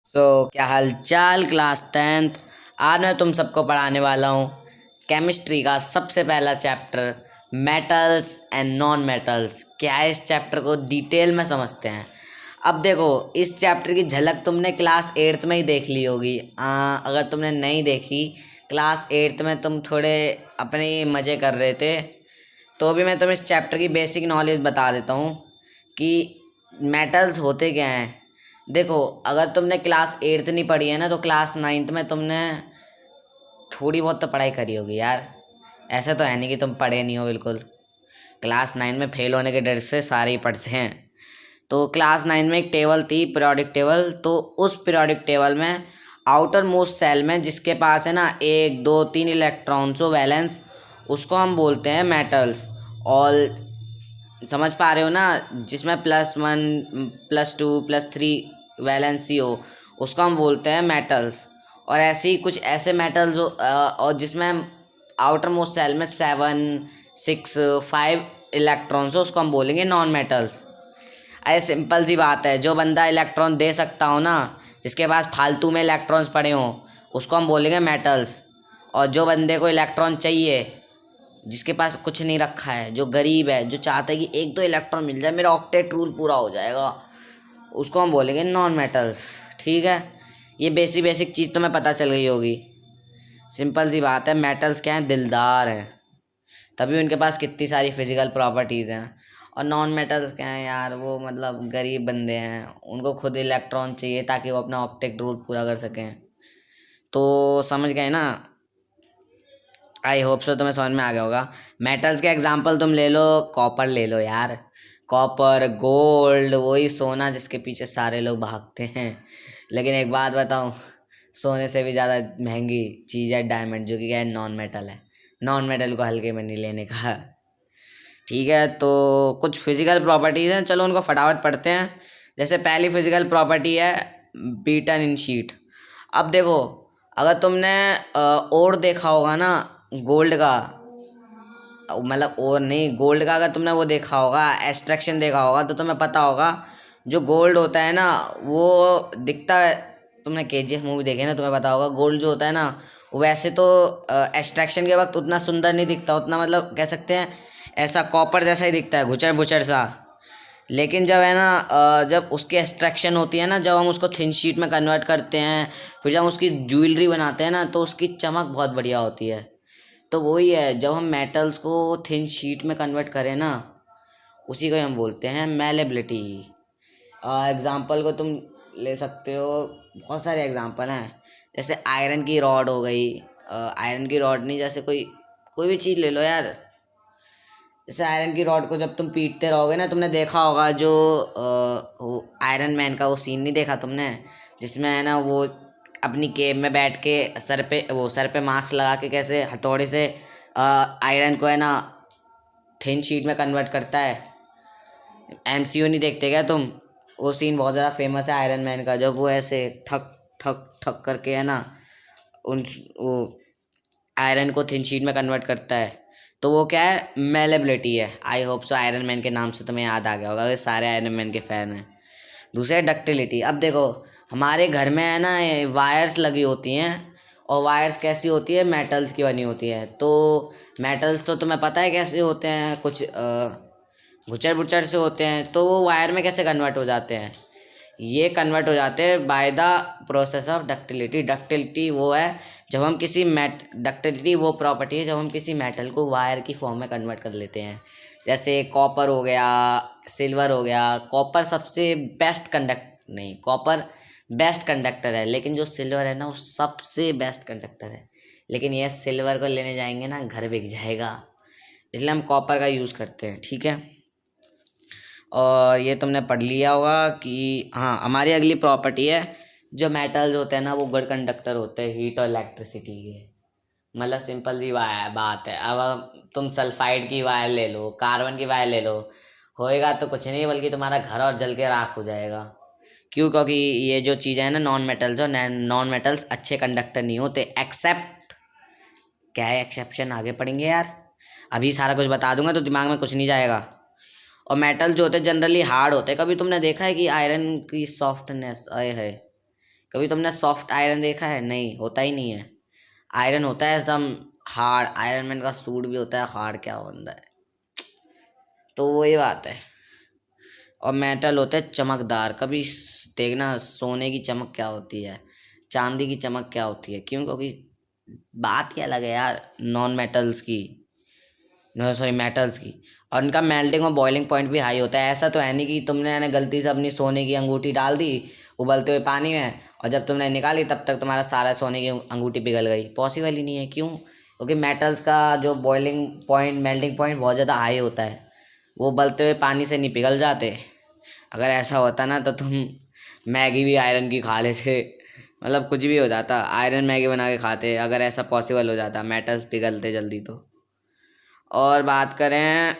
क्या हाल चाल class 10th। आज मैं तुम सबको पढ़ाने वाला हूँ केमिस्ट्री का सबसे पहला chapter, metals and non metals. क्या है, इस चैप्टर को डिटेल में समझते हैं। अब देखो, इस चैप्टर की झलक तुमने क्लास 8th में ही देख ली होगी। अगर तुमने नहीं देखी, क्लास 8th में तुम थोड़े अपने मज़े कर रहे थे, तो भी मैं तुम्हें इस चैप्टर की बेसिक नॉलेज बता देता हूँ कि मेटल्स होते क्या हैं। देखो, अगर तुमने क्लास 8th नहीं पढ़ी है ना, तो क्लास 9th में तुमने थोड़ी बहुत तो पढ़ाई करी होगी यार। ऐसा तो है नहीं कि तुम पढ़े नहीं हो बिल्कुल। क्लास 9 में फेल होने के डर से सारे ही पढ़ते हैं। तो क्लास 9 में एक टेबल थी, पीरियोडिक टेबल। तो उस पीरियोडिक टेबल में आउटर मोस्ट सेल में जिसके पास है ना 1 2 3 इलेक्ट्रॉन्स हो, वैलेंस, उसको हम बोलते हैं मेटल्स। और समझ पा रहे हो ना, जिसमें +1 +2 +3 वैलेंसी हो, उसको हम बोलते हैं मेटल्स। और ऐसे ही कुछ ऐसे मेटल्स हो और जिसमें आउटर मोस्ट सेल में 7 6 5 इलेक्ट्रॉन्स हो, उसको हम बोलेंगे नॉन मेटल्स। अरे सिंपल सी बात है, जो बंदा इलेक्ट्रॉन दे सकता हो ना, जिसके पास फालतू में इलेक्ट्रॉन्स पड़े हों, उसको हम बोलेंगे मेटल्स। और जो बंदे को इलेक्ट्रॉन चाहिए, जिसके पास कुछ नहीं रखा है, जो गरीब है, जो चाहता है कि 1 2 इलेक्ट्रॉन मिल जाए, मेरा ऑक्टेट रूल पूरा हो जाएगा, उसको हम बोलेंगे नॉन मेटल्स। ठीक है, ये बेसिक बेसिक चीज़ तुम्हें पता चल गई होगी। सिंपल सी बात है, मेटल्स क्या हैं, दिलदार हैं, तभी उनके पास कितनी सारी फिजिकल प्रॉपर्टीज़ हैं। और नॉन मेटल्स क्या हैं यार, वो मतलब गरीब बंदे हैं, उनको खुद इलेक्ट्रॉन चाहिए ताकि वो अपना ऑक्टेट रूल पूरा कर सकें। तो समझ गए ना? आई होप सो तुम्हें समझ में आ गया होगा। मेटल्स के एग्जांपल तुम ले लो, कॉपर ले लो यार। कॉपर, गोल्ड, वही सोना जिसके पीछे सारे लोग भागते हैं। लेकिन एक बात बताऊं, सोने से भी ज़्यादा महंगी चीज़ है डायमंड, जो कि क्या है, नॉन मेटल है। नॉन मेटल को हल्के में नहीं लेने का। ठीक है, तो कुछ फिजिकल प्रॉपर्टीज़ हैं, चलो उनको फटाफट पढ़ते हैं। जैसे पहली फिजिकल प्रॉपर्टी है बीटन इन शीट। अब देखो, अगर तुमने ओर देखा होगा ना, गोल्ड का, मतलब और नहीं, गोल्ड का अगर तुमने वो देखा होगा, एक्सट्रैक्शन देखा होगा, तो तुम्हें पता होगा जो गोल्ड होता है ना, वो दिखता है। तुमने KGF मूवी देखी है ना, तुम्हें पता होगा गोल्ड जो होता है ना, वो वैसे तो एक्सट्रैक्शन के वक्त उतना सुंदर नहीं दिखता, उतना मतलब कह सकते हैं ऐसा कॉपर जैसा ही दिखता है, घुचर बुचर सा। लेकिन जब है ना जब उसकी एक्सट्रैक्शन होती है ना, जब हम उसको थिन शीट में कन्वर्ट करते हैं, फिर जब उसकी ज्वेलरी बनाते हैं ना, तो उसकी चमक बहुत बढ़िया होती है। तो वही है, जब हम मेटल्स को थिन शीट में कन्वर्ट करें ना, उसी को हम बोलते हैं मेलेबिलिटी। एग्जाम्पल को तुम ले सकते हो, बहुत सारे एग्जाम्पल हैं। जैसे आयरन की रॉड हो गई, आयरन की रॉड नहीं, जैसे कोई कोई भी चीज़ ले लो यार। जैसे आयरन की रॉड को जब तुम पीटते रहोगे ना, तुमने देखा होगा जो वो आयरन मैन का वो सीन नहीं देखा तुमने, जिसमें है ना वो अपनी केव में बैठ के सर पे मास्क लगा के कैसे हथौड़े से आयरन को है ना थिन शीट में कन्वर्ट करता है। MCU नहीं देखते क्या तुम? वो सीन बहुत ज़्यादा फेमस है आयरन मैन का, जब वो ऐसे ठक ठक ठक करके है ना उन वो आयरन को थिन शीट में कन्वर्ट करता है। तो वो क्या है, मेलेबिलिटी है। I hope so iron man के नाम से तुम्हें याद आ गया होगा, ये सारे आयरन मैन के फैन हैं। दूसरा डक्टिलिटी। अब देखो, हमारे घर में है ना वायर्स लगी होती हैं, और वायर्स कैसी होती है, मेटल्स की बनी होती है। तो मेटल्स तो तुम्हें पता है कैसे होते हैं, कुछ गुचर बुचर से होते हैं। तो वो वायर में कैसे कन्वर्ट हो जाते हैं, ये कन्वर्ट हो जाते हैं by the process of ductility. Ductility वो है जब हम किसी डक्टिलिटी वो प्रॉपर्टी है जब हम किसी मेटल को वायर की फॉर्म में कन्वर्ट कर लेते हैं। जैसे कॉपर हो गया, सिल्वर हो गया। कॉपर सबसे बेस्ट कंडक्ट नहीं, कॉपर बेस्ट कंडक्टर है, लेकिन जो सिल्वर है ना, वो सबसे बेस्ट कंडक्टर है। लेकिन ये सिल्वर को लेने जाएंगे ना, घर बिक जाएगा, इसलिए हम कॉपर का यूज़ करते हैं। ठीक है, और ये तुमने पढ़ लिया होगा कि हाँ, हमारी अगली प्रॉपर्टी है, जो मेटल्स होते हैं ना, वो गुड कंडक्टर होते हैं हीट और इलेक्ट्रिसिटी के। मतलब सिंपल सी बात है। अब तुम सल्फाइड की वायर ले लो, कार्बन की वायर ले लो, होएगा तो कुछ नहीं, बल्कि तुम्हारा घर और जल के राख हो जाएगा। क्यों? क्योंकि ये जो चीज़ें हैं ना, नॉन मेटल्स अच्छे कंडक्टर नहीं होते, एक्सेप्ट, क्या है एक्सेप्शन, आगे पढ़ेंगे यार। अभी सारा कुछ बता दूंगा तो दिमाग में कुछ नहीं जाएगा। और मेटल जो होते हैं जनरली हार्ड होते हैं। कभी तुमने देखा है कि आयरन की सॉफ्टनेस आए है, कभी तुमने सॉफ्ट आयरन देखा है? नहीं, होता ही नहीं है। आयरन होता है एकदम हार्ड। आयरन मैन का सूट भी होता है हार्ड, क्या बंदा है। तो वही बात है। और मेटल होते हैं चमकदार। कभी देखना सोने की चमक क्या होती है, चांदी की चमक क्या होती है। क्यों? क्योंकि बात क्या अलग है यार नॉन मेटल्स की, नो सॉरी मेटल्स की। और उनका मेल्टिंग और बॉइलिंग पॉइंट भी हाई होता है। ऐसा तो है नहीं कि तुमने ना गलती से अपनी सोने की अंगूठी डाल दी उबलते हुए पानी में, और जब तुमने निकाली तब तक तुम्हारा सारा सोने की अंगूठी पिघल गई। पॉसिबल ही नहीं है। क्यों? क्योंकि मेटल्स का जो बॉइलिंग पॉइंट मेल्टिंग पॉइंट बहुत ज़्यादा हाई होता है, वो उबलते हुए पानी से नहीं पिघल जाते। अगर ऐसा होता ना तो तुम मैगी भी आयरन की खा लेते। मतलब कुछ भी हो जाता, आयरन मैगी बना के खाते अगर ऐसा पॉसिबल हो जाता, मेटल्स पिघलते जल्दी तो। और बात करें,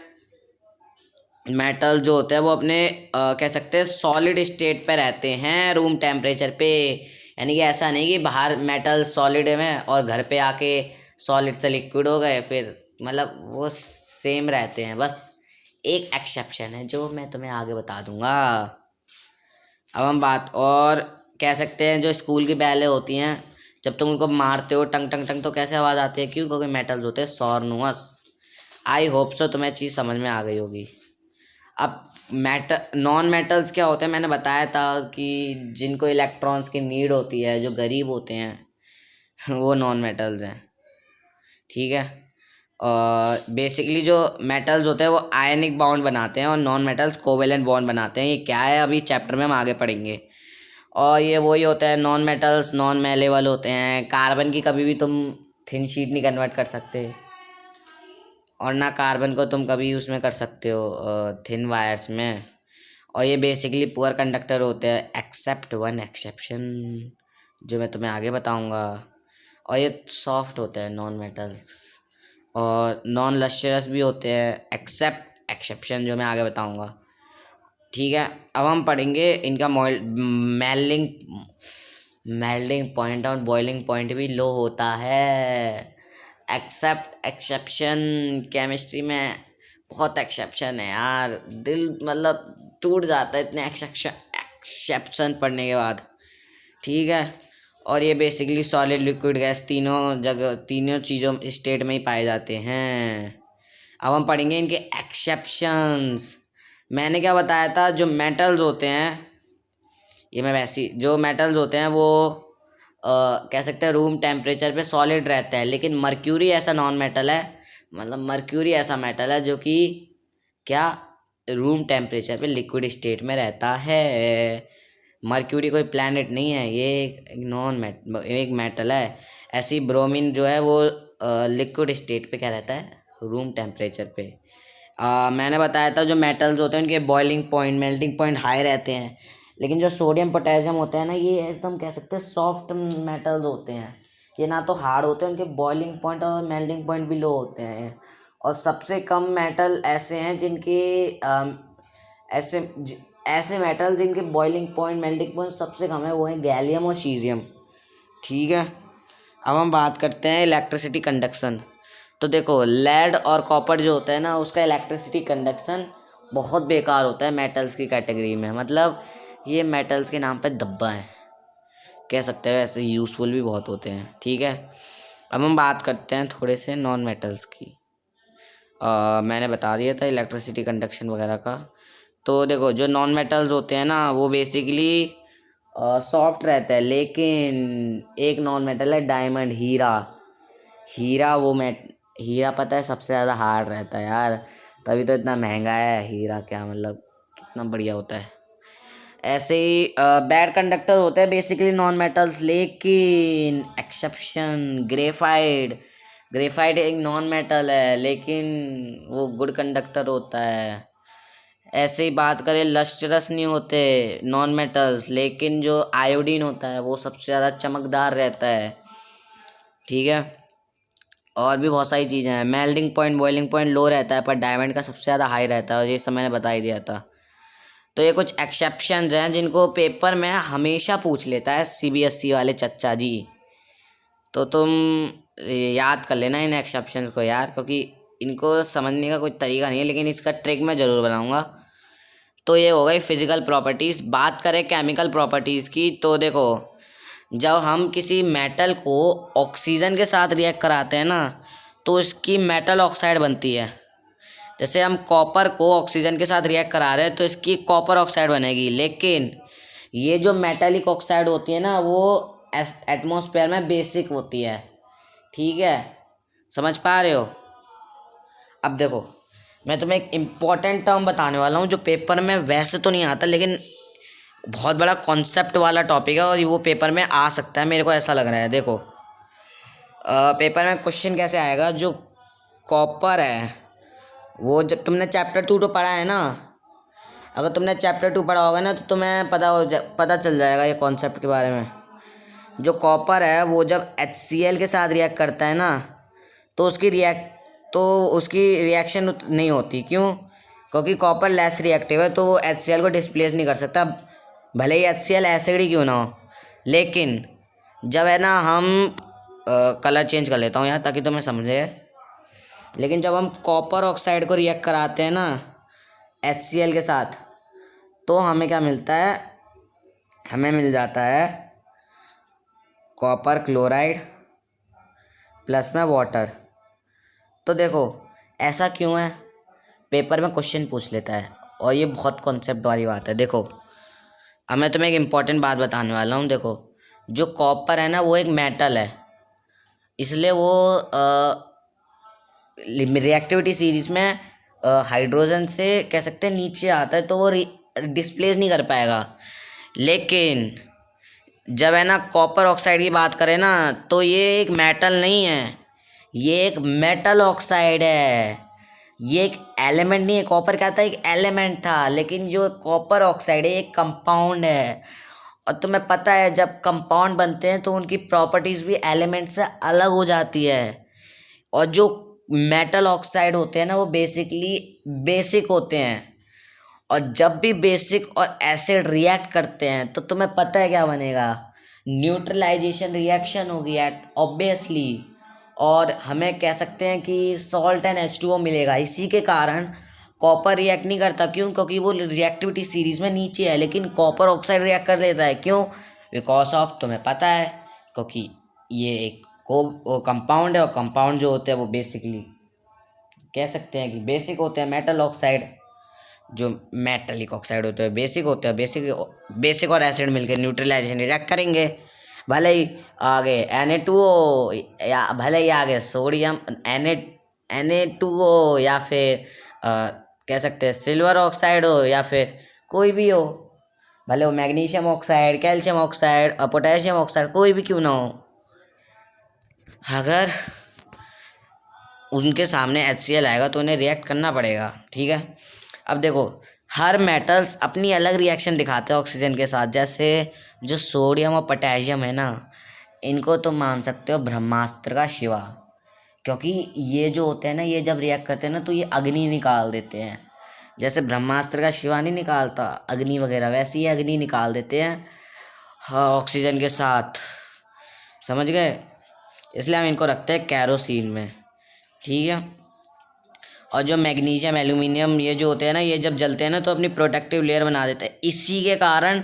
मेटल जो होते हैं वो अपने कह सकते हैं सॉलिड स्टेट पे रहते हैं रूम टेम्परेचर पे। यानी कि ऐसा नहीं कि बाहर मेटल सॉलिड में और घर पे आके सॉलिड से लिक्विड हो गए फिर, मतलब वो सेम रहते हैं। बस एक एक्सेप्शन है जो मैं तुम्हें आगे बता दूंगा। अब हम बात और कह सकते हैं, जो स्कूल की बैलें होती हैं जब तुम उनको मारते हो टंग टंग टंग तो कैसे आवाज़ आती है? क्यों? क्योंकि मेटल्स होते हैं सॉर्नुअस। आई होप सो तुम्हें चीज़ समझ में आ गई होगी। अब मेटल नॉन मेटल्स क्या होते हैं? मैंने बताया था कि जिनको इलेक्ट्रॉन्स की नीड होती है, जो गरीब होते हैं वो नॉन मेटल्स हैं। ठीक है। और बेसिकली जो मेटल्स होते हैं वो आयनिक बॉन्ड बनाते हैं और नॉन मेटल्स कोवेलेंट बॉन्ड बनाते हैं। ये क्या है अभी चैप्टर में हम आगे पढ़ेंगे। और ये वही होता है, नॉन मेटल्स नॉन मेलेबल होते हैं। कार्बन की कभी भी तुम थिन शीट नहीं कन्वर्ट कर सकते, और ना कार्बन को तुम कभी उसमें कर सकते हो थिन वायर्स में। और ये बेसिकली पुअर कंडक्टर होते हैं एक्सेप्ट वन एक्सेप्शन जो मैं तुम्हें आगे बताऊंगा। और ये सॉफ्ट होते हैं नॉन मेटल्स, और नॉन लस्टरस भी होते हैं एक्सेप्ट एक्सेप्शन जो मैं आगे बताऊंगा। ठीक है। अब हम पढ़ेंगे इनका मेल्टिंग मेल्टिंग पॉइंट और बॉइलिंग पॉइंट भी लो होता है। एक्सेप्ट एक्सेप्शन केमिस्ट्री में बहुत एक्सेप्शन है यार, दिल मतलब टूट जाता है इतने एक्सेप्शन एक्सेप्शन पढ़ने के बाद। ठीक है। और ये बेसिकली सॉलिड लिक्विड गैस तीनों जगह तीनों चीज़ों स्टेट में ही पाए जाते हैं। अब हम पढ़ेंगे इनके एक्सेप्शंस। मैंने क्या बताया था, जो मेटल्स होते हैं, ये मैं वैसी जो मेटल्स होते हैं वो कह सकते हैं रूम टेम्परेचर पे सॉलिड रहता है। लेकिन मर्क्यूरी ऐसा नॉन मेटल है, मतलब मर्क्यूरी ऐसा मेटल है जो कि क्या रूम टेम्परेचर पे लिक्विड स्टेट में रहता है। मर्क्यूरी कोई प्लैनेट नहीं है, ये एक मेटल है। ऐसी ब्रोमीन जो है वो लिक्विड स्टेट पे क्या रहता है, रूम टेम्परेचर पे। मैंने बताया था जो मेटल्स होते हैं उनके boiling point melting point high रहते हैं। लेकिन जो सोडियम पोटेशियम होते हैं ना, ये एकदम कह सकते हैं सॉफ्ट मेटल्स होते हैं। ये ना तो हार्ड होते हैं, उनके बॉइलिंग पॉइंट और मेल्टिंग पॉइंट भी लो होते हैं। और सबसे कम मेटल ऐसे हैं जिनके ऐसे ऐसे मेटल जिनके बॉइलिंग पॉइंट मेल्टिंग पॉइंट सबसे कम है, वो है गैलियम और सीजियम। ठीक है। अब हम बात करते हैं इलेक्ट्रिसिटी कंडक्शन। तो देखो लेड और कॉपर जो होता है ना, उसका इलेक्ट्रिसिटी कंडक्शन बहुत बेकार होता है मेटल्स की कैटेगरी में। मतलब ये मेटल्स के नाम पे धब्बा है कह सकते हैं, वैसे यूज़फुल भी बहुत होते हैं। ठीक है। अब हम बात करते हैं थोड़े से नॉन मेटल्स की। मैंने बता दिया था इलेक्ट्रिसिटी कंडक्शन वगैरह का। तो देखो जो नॉन मेटल्स होते हैं ना वो बेसिकली सॉफ्ट रहता है। लेकिन एक नॉन मेटल है डायमंड, हीरा। हीरा वो हीरा पता है सबसे ज़्यादा हार्ड रहता है यार, तभी तो इतना महंगा है हीरा। क्या मतलब कितना बढ़िया होता है। ऐसे ही बैड कंडक्टर होते हैं बेसिकली नॉन मेटल्स। लेकिन एक्सेप्शन ग्रेफाइट। ग्रेफाइट एक नॉन मेटल है लेकिन वो गुड कंडक्टर होता है। ऐसे ही बात करें, लस्ट्रस नहीं होते नॉन मेटल्स, लेकिन जो आयोडीन होता है वो सबसे ज़्यादा चमकदार रहता है। ठीक है। और भी बहुत सारी चीज़ें हैं। मेल्टिंग पॉइंट बॉइलिंग पॉइंट लो रहता है पर डायमंड का सबसे ज़्यादा हाई रहता है, और ये सब मैंने बता ही दिया था। तो ये कुछ एक्सेप्शंस हैं जिनको पेपर में हमेशा पूछ लेता है सीबीएसई वाले चच्चा जी। तो तुम याद कर लेना इन एक्सेप्शंस को यार, क्योंकि इनको समझने का कोई तरीका नहीं है, लेकिन इसका ट्रिक मैं ज़रूर बनाऊंगा। तो ये हो गई फिजिकल प्रॉपर्टीज़। बात करें केमिकल प्रॉपर्टीज़ की, तो देखो जब हम किसी मेटल को ऑक्सीजन के साथ रिएक्ट कराते हैं ना, तो इसकी मेटल ऑक्साइड बनती है। जैसे हम कॉपर को ऑक्सीजन के साथ रिएक्ट करा रहे हैं तो इसकी कॉपर ऑक्साइड बनेगी। लेकिन ये जो मेटालिक ऑक्साइड होती है ना, वो एटमॉस्फेयर में बेसिक होती है। ठीक है, समझ पा रहे हो? अब देखो, मैं तुम्हें एक इम्पॉर्टेंट टर्म बताने वाला हूँ जो पेपर में वैसे तो नहीं आता, लेकिन बहुत बड़ा कॉन्सेप्ट वाला टॉपिक है और वो पेपर में आ सकता है, मेरे को ऐसा लग रहा है। देखो, पेपर में क्वेश्चन कैसे आएगा, जो कॉपर है वो, जब तुमने चैप्टर 2 तो पढ़ा है ना, अगर तुमने चैप्टर 2 पढ़ा होगा ना तो तुम्हें पता चल जाएगा ये कॉन्सेप्ट के बारे में। जो कॉपर है वो जब HCl के साथ रिएक्ट करता है ना, तो उसकी रिएक्शन नहीं होती। क्यों? क्योंकि कॉपर लेस रिएक्टिव है, तो वो HCl को डिस्प्लेस नहीं कर सकता, भले ही HCl एसिड ही क्यों ना हो। लेकिन जब है ना, हम कलर चेंज कर लेता हूँ यहाँ ताकि तुम्हें समझे। लेकिन जब हम कॉपर ऑक्साइड को रिएक्ट कराते हैं ना HCl के साथ, तो हमें क्या मिलता है? हमें मिल जाता है कॉपर क्लोराइड प्लस में वाटर। तो देखो, ऐसा क्यों है? पेपर में क्वेश्चन पूछ लेता है और ये बहुत कॉन्सेप्ट वाली बात है। देखो, अब मैं तुम्हें एक इम्पॉर्टेंट बात बताने वाला हूँ। देखो, जो कॉपर है ना वो एक मेटल है, इसलिए वो रिएक्टिविटी सीरीज में हाइड्रोजन से कह सकते हैं नीचे आता है, तो वो डिस्प्लेस नहीं कर पाएगा। लेकिन जब है ना कॉपर ऑक्साइड की बात करें ना, तो ये एक मेटल नहीं है, ये एक मेटल ऑक्साइड है। ये एक एलिमेंट नहीं है। कॉपर क्या था? एक एलिमेंट था। लेकिन जो कॉपर ऑक्साइड है एक कंपाउंड है। और तुम्हें पता है, जब कंपाउंड बनते हैं तो उनकी प्रॉपर्टीज भी एलिमेंट से अलग हो जाती है। और जो मेटल ऑक्साइड होते हैं ना, वो बेसिकली बेसिक होते हैं। और जब भी बेसिक और एसिड रिएक्ट करते हैं तो तुम्हें पता है क्या बनेगा? न्यूट्रलाइजेशन रिएक्शन होगी एट ऑब्वियसली। और हमें कह सकते हैं कि सॉल्ट एंड H2O मिलेगा। इसी के कारण कॉपर रिएक्ट नहीं करता। क्यों? क्योंकि वो रिएक्टिविटी सीरीज में नीचे है। लेकिन कॉपर ऑक्साइड रिएक्ट कर लेता है। क्यों? बिकॉज ऑफ, तुम्हें पता है, क्योंकि ये एक कंपाउंड है, और कंपाउंड जो होते हैं वो बेसिकली कह सकते हैं कि बेसिक होते हैं। मेटल ऑक्साइड, जो मेटलिक ऑक्साइड होते हैं बेसिक होते हैं। बेसिक और एसिड मिलकर न्यूट्रलाइजेशन रिएक्ट करेंगे। भले ही आगे Na2O, या भले ही आगे सोडियम Na2O, या फिर कह सकते हैं सिल्वर ऑक्साइड हो, या फिर कोई भी हो, भले वो magnesium oxide, calcium oxide, potassium oxide, कोई भी क्यों ना हो, अगर उनके सामने HCl आएगा तो उन्हें रिएक्ट करना पड़ेगा। ठीक है, अब देखो, हर मेटल्स अपनी अलग रिएक्शन दिखाते हैं ऑक्सीजन के साथ। जैसे जो सोडियम और पोटेशियम है ना, इनको तुम मान सकते हो ब्रह्मास्त्र का शिवा। क्योंकि ये जो होते हैं ना, ये जब रिएक्ट करते हैं ना तो ये अग्नि निकाल देते हैं। जैसे ब्रह्मास्त्र का शिवा नहीं निकालता अग्नि वगैरह, वैसे ही अग्नि निकाल देते हैं, हाँ, ऑक्सीजन के साथ। समझ गए? इसलिए हम इनको रखते हैं कैरोसिन में। ठीक है, और जो मैग्नीशियम, एल्यूमिनियम, ये जो होते हैं ना, ये जब जलते हैं ना तो अपनी प्रोटेक्टिव लेयर बना देते हैं। इसी के कारण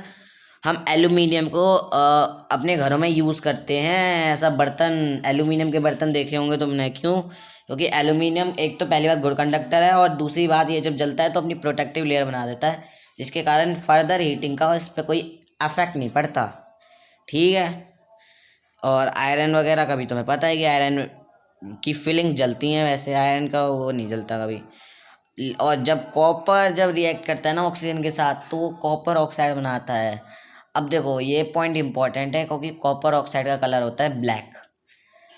हम एल्यूमिनियम को अपने घरों में यूज़ करते हैं। ऐसा बर्तन, एल्यूमिनियम के बर्तन देखे होंगे तुमने। क्यों? क्योंकि एल्यूमिनियम एक तो पहली बात गुड कंडक्टर है, और दूसरी बात ये जब जलता है तो अपनी प्रोटेक्टिव लेयर बना देता है, जिसके कारण फर्दर हीटिंग का इस पर कोई अफेक्ट नहीं पड़ता। ठीक है, और आयरन वगैरह का भी तुम्हें पता है कि आयरन की फीलिंग जलती हैं, वैसे आयरन का वो नहीं जलता कभी। और जब कॉपर जब रिएक्ट करता है ना ऑक्सीजन के साथ, तो वो कॉपर ऑक्साइड बनाता है। अब देखो, ये पॉइंट इंपॉर्टेंट है, क्योंकि कॉपर ऑक्साइड का कलर होता है ब्लैक।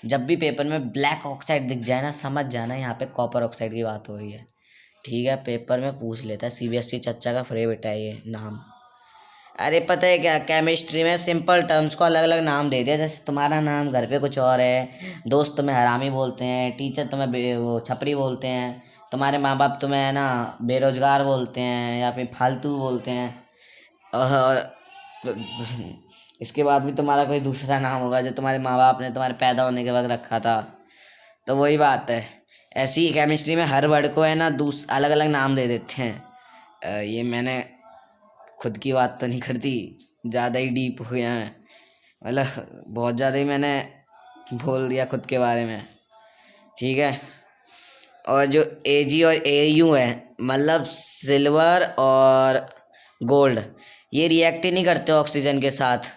जब भी पेपर में ब्लैक ऑक्साइड दिख जाए ना, समझ जाना यहाँ पे कॉपर ऑक्साइड की बात हो रही है। ठीक है, पेपर में पूछ लेता है, CBSE चच्चा का फेवरेट है ये नाम। अरे पता है क्या, केमिस्ट्री में सिंपल टर्म्स को अलग अलग नाम दे दिया। जैसे तुम्हारा नाम घर पे कुछ और है, दोस्त तुम्हें हरामी बोलते हैं, टीचर तुम्हें वो छपरी बोलते हैं, तुम्हारे माँ बाप तुम्हें है ना बेरोजगार बोलते हैं, या फिर फालतू बोलते हैं। और इसके बाद भी तुम्हारा कोई दूसरा नाम होगा जो तुम्हारे माँ बाप ने तुम्हारे पैदा होने के वक्त रखा था। तो वही बात है, ऐसी ही केमिस्ट्री में हर वर्ड को है ना अलग अलग नाम दे देते हैं। ये मैंने खुद की बात तो नहीं करती, ज़्यादा ही डीप हो गया है। मतलब बहुत ज़्यादा ही मैंने बोल दिया खुद के बारे में। ठीक है। और जो Ag और Au है, मतलब सिल्वर और गोल्ड, ये रिएक्ट ही नहीं करते ऑक्सीजन के साथ।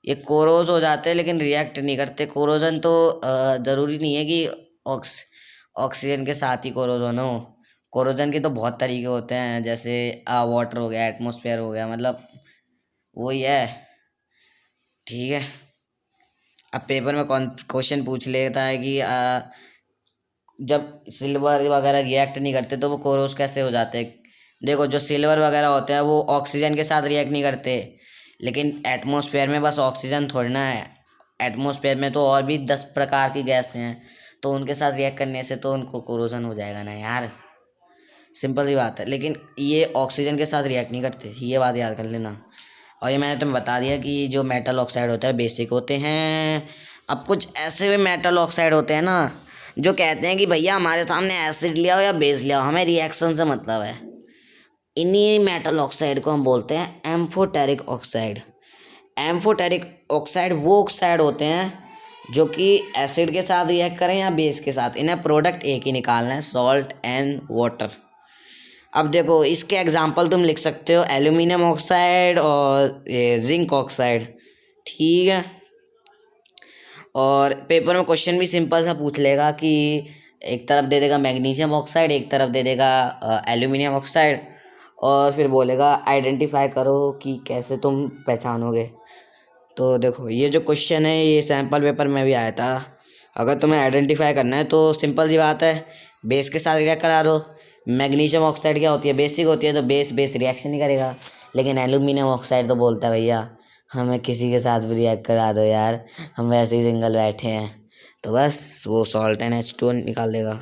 ये कोरोज हो जाते हैं लेकिन रिएक्ट नहीं करते। कोरोजन तो ज़रूरी नहीं है कि ऑक्सीजन के साथ ही कोरोजन हो। कोरोजन के तो बहुत तरीके होते हैं, जैसे वाटर हो गया, एटमॉस्फेयर हो गया, मतलब वही है। ठीक है। अब पेपर में कौन क्वेश्चन पूछ लेता है कि जब सिल्वर वगैरह रिएक्ट नहीं करते तो वो कोरोस कैसे हो जाते हैं। देखो, जो सिल्वर वगैरह होते हैं वो ऑक्सीजन के साथ रिएक्ट नहीं करते, लेकिन एटमॉस्फेयर में बस ऑक्सीजन थोड़ी ना है। एटमॉस्फेयर में तो और भी 10 प्रकार की गैस हैं, तो उनके साथ रिएक्ट करने से तो उनको कोरोजन हो जाएगा ना यार। सिंपल सी बात है। लेकिन ये ऑक्सीजन के साथ रिएक्ट नहीं करते, ये बात याद कर लेना। और ये मैंने तुम्हें बता दिया कि जो मेटल ऑक्साइड होता है बेसिक होते हैं। अब कुछ ऐसे भी मेटल ऑक्साइड होते हैं ना, जो कहते हैं कि भैया हमारे सामने एसिड लिया हो या बेस लिया हो, हमें रिएक्शन से मतलब है। इन्हीं मेटल ऑक्साइड को हम बोलते हैं एम्फोटेरिक ऑक्साइड। एम्फोटेरिक ऑक्साइड वो ऑक्साइड होते हैं जो कि एसिड के साथ रिएक्ट करें या बेस के साथ, इन्हें प्रोडक्ट एक ही निकालना है, सॉल्ट एंड वाटर। अब देखो, इसके एग्जांपल तुम लिख सकते हो एल्यूमिनियम ऑक्साइड और ये जिंक ऑक्साइड। ठीक है। और पेपर में क्वेश्चन भी सिंपल सा पूछ लेगा कि एक तरफ दे देगा मैग्नीशियम ऑक्साइड, एक तरफ दे देगा एल्यूमिनियम ऑक्साइड, और फिर बोलेगा आइडेंटिफाई करो कि कैसे तुम पहचानोगे। तो देखो, ये जो क्वेश्चन है ये सैम्पल पेपर में भी आया था। अगर तुम्हें आइडेंटिफाई करना है तो सिंपल सी बात है, बेस के साथ रिएक्ट करा दो। मैग्नीशियम ऑक्साइड क्या होती है, बेसिक होती है, तो बेस बेस रिएक्शन नहीं करेगा। लेकिन एल्यूमिनियम ऑक्साइड तो बोलता है भैया हमें किसी के साथ भी रिएक्ट करा दो यार, हम वैसे ही सिंगल बैठे हैं, तो बस वो सॉल्ट एंड H2O निकाल देगा।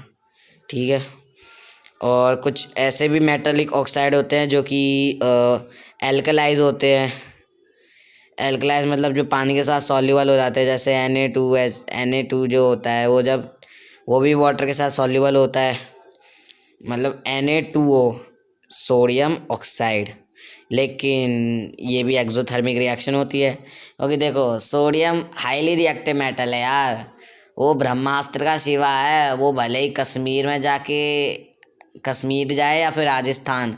ठीक है। और कुछ ऐसे भी मेटालिक ऑक्साइड होते हैं जो कि एल्कलाइज होते हैं। एल्कलाइज मतलब जो पानी के साथ सॉल्युबल हो जाते हैं, जैसे Na2 जो होता है वो जब वो भी वाटर के साथ सॉल्युबल होता है, मतलब Na2O, सोडियम ऑक्साइड। लेकिन ये भी एक्सोथर्मिक रिएक्शन होती है, क्योंकि देखो सोडियम हाईली रिएक्टिव मेटल है यार। वो ब्रह्मास्त्र का शिवा है, वो भले ही कश्मीर जाए या फिर राजस्थान,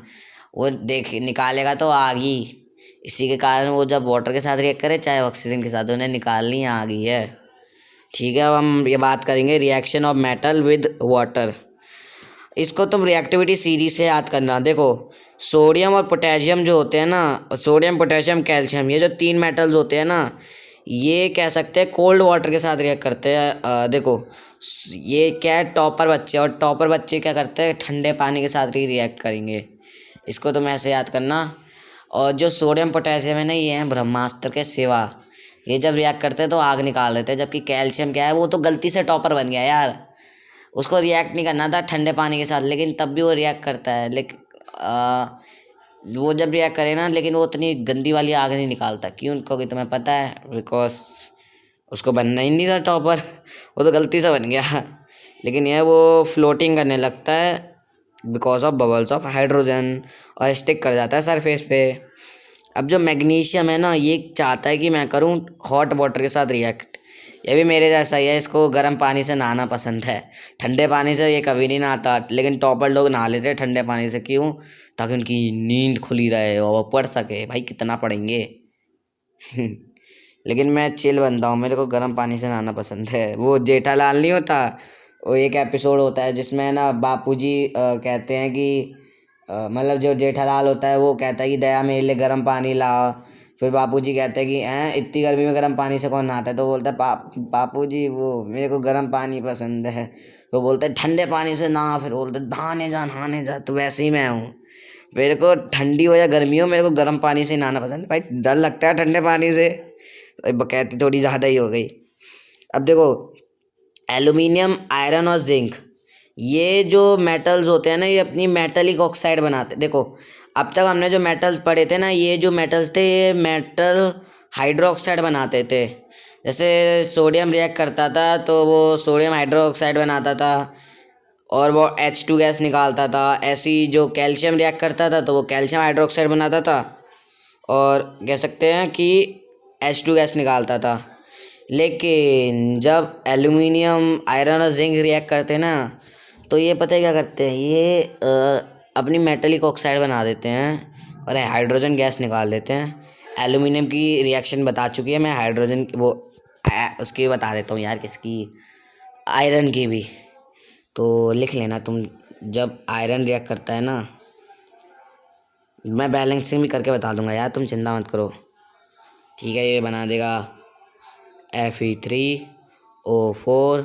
वो देख निकालेगा तो आग ही। इसी के कारण वो जब वाटर के साथ रिएक्ट करे चाहे ऑक्सीजन के साथ, उन्हें निकालनी आग ही है। ठीक है। अब हम ये बात करेंगे reaction of metal with water. इसको तुम रिएक्टिविटी सीरीज से याद करना। देखो, सोडियम और पोटेशियम जो होते हैं ना, सोडियम पोटेशियम कैल्शियम, ये जो 3 मेटल्स होते हैं ना, ये कह सकते हैं कोल्ड वाटर के साथ रिएक्ट करते हैं। देखो, ये क्या है, टॉपर बच्चे, और टॉपर बच्चे क्या करते हैं, ठंडे पानी के साथ ही रिएक्ट करेंगे। इसको तुम ऐसे याद करना। और जो सोडियम पोटेशियम है ना, ये हैं ब्रह्मास्त्र के सिवा। ये जब रिएक्ट करते हैं तो आग निकाल देते हैं, जबकि कैल्शियम क्या है, वो तो गलती से टॉपर बन गया यार, उसको रिएक्ट नहीं करना था ठंडे पानी के साथ, लेकिन तब भी वो रिएक्ट करता है। लेकिन वो जब रिएक्ट करे ना, लेकिन वो उतनी गंदी वाली आग नहीं निकालता। क्यों? क्योंकि तुम्हें पता है, बिकॉज उसको बनना ही नहीं था टॉपर, वो तो गलती से बन गया। लेकिन यह वो फ्लोटिंग करने लगता है because of bubbles of hydrogen, और स्टिक कर जाता है सरफेस पे। अब जो मैग्नीशियम है ना, ये चाहता है कि मैं करूँ हॉट वाटर के साथ रिएक्ट। ये भी मेरे जैसा ही है, इसको गर्म पानी से नहाना पसंद है, ठंडे पानी से ये कभी नहीं नहाता। लेकिन टॉपर लोग नहा लेते हैं ठंडे पानी से। क्यों? ताकि उनकी नींद खुली रहे और वो पढ़ सके। भाई कितना पढ़ेंगे। लेकिन मैं चिल बंदा हूँ, मेरे को गर्म पानी से नहाना पसंद है। वो जेठालाल नहीं होता, वो एक एपिसोड होता है जिसमें ना बापूजी कहते हैं कि मतलब जो जेठालाल होता है वो कहता है कि दया मेरे लिए गर्म पानी ला। फिर बापूजी कहते हैं कि हैं इतनी गर्मी में गर्म पानी से कौन नहाता है, तो बोलता है बापूजी वो मेरे को गर्म पानी पसंद है। वो बोलते हैं ठंडे पानी से नहा। फिर बोलते नहाने जा। तो वैसे ही मैं हूँ, मेरे को ठंडी हो या गर्मी हो, मेरे को गर्म पानी से नहाना पसंद है। भाई डर लगता है ठंडे पानी से, तो बकैती थोड़ी ज़्यादा ही हो गई। अब देखो, एल्यूमिनियम, आयरन और जिंक, ये जो मेटल्स होते हैं ना, ये अपनी मेटलिक ऑक्साइड बनाते हैं। देखो, अब तक हमने जो मेटल्स पढ़े थे ना, ये जो मेटल्स थे ये मेटल हाइड्रोक्साइड बनाते थे। जैसे सोडियम रिएक्ट करता था तो वो सोडियम हाइड्रोक्साइड बनाता था और वो H2 गैस निकालता था। ऐसी जो कैल्शियम रिएक्ट करता था तो वो कैल्शियम हाइड्रोक्साइड बनाता था और कह सकते हैं कि H2 गैस निकालता था। लेकिन जब एल्यूमिनियम आयरन और जिंक रिएक्ट करते हैं ना, तो ये पता है क्या करते हैं, ये अपनी मेटलिक ऑक्साइड बना देते हैं और हाइड्रोजन गैस निकाल देते हैं। एल्यूमिनियम की रिएक्शन बता चुकी है, मैं हाइड्रोजन वो उसकी बता देता हूँ यार, किसकी, आयरन की भी। तो लिख लेना तुम, जब आयरन रिएक्ट करता है ना, मैं बैलेंसिंग भी करके बता दूंगा यार, तुम चिंता मत करो। ठीक है, ये बना देगा Fe3O4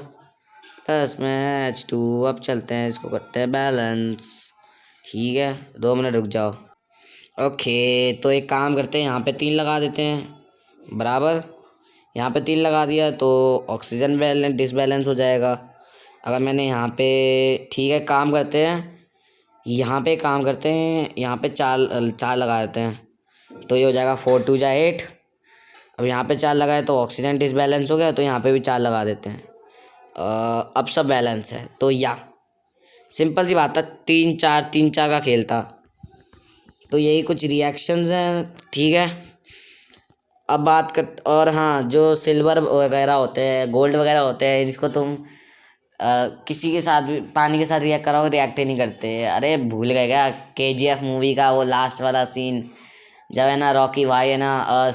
प्लस में H2। अब चलते हैं, इसको करते हैं बैलेंस। ठीक है, 2 मिनट रुक जाओ। ओके, तो एक काम करते हैं, यहाँ पे 3 लगा देते हैं बराबर। यहाँ पे 3 लगा दिया तो ऑक्सीजन बैलेंस डिसबैलेंस हो जाएगा। अगर मैंने यहाँ पे, ठीक है काम करते हैं, यहाँ पे काम करते हैं, यहाँ पे 4 लगा देते हैं, तो ये हो जाएगा 4 2 जा 8। अब यहाँ पे 4 लगाए तो ऑक्सीजन डिसबैलेंस हो गया, तो यहाँ पे भी 4 लगा देते हैं। अब सब बैलेंस है, तो या सिंपल सी बात है, 3 4 का खेल था। तो यही कुछ रिएक्शंस हैं। ठीक है, अब बात कर, और हाँ, जो सिल्वर वगैरह होते हैं, गोल्ड वगैरह होते हैं, इसको तुम किसी के साथ भी पानी के साथ रिएक्ट कराओ, रिएक्ट ही नहीं करते। अरे भूल गए क्या, KGF मूवी का वो लास्ट वाला सीन, जब है ना रॉकी भाई है ना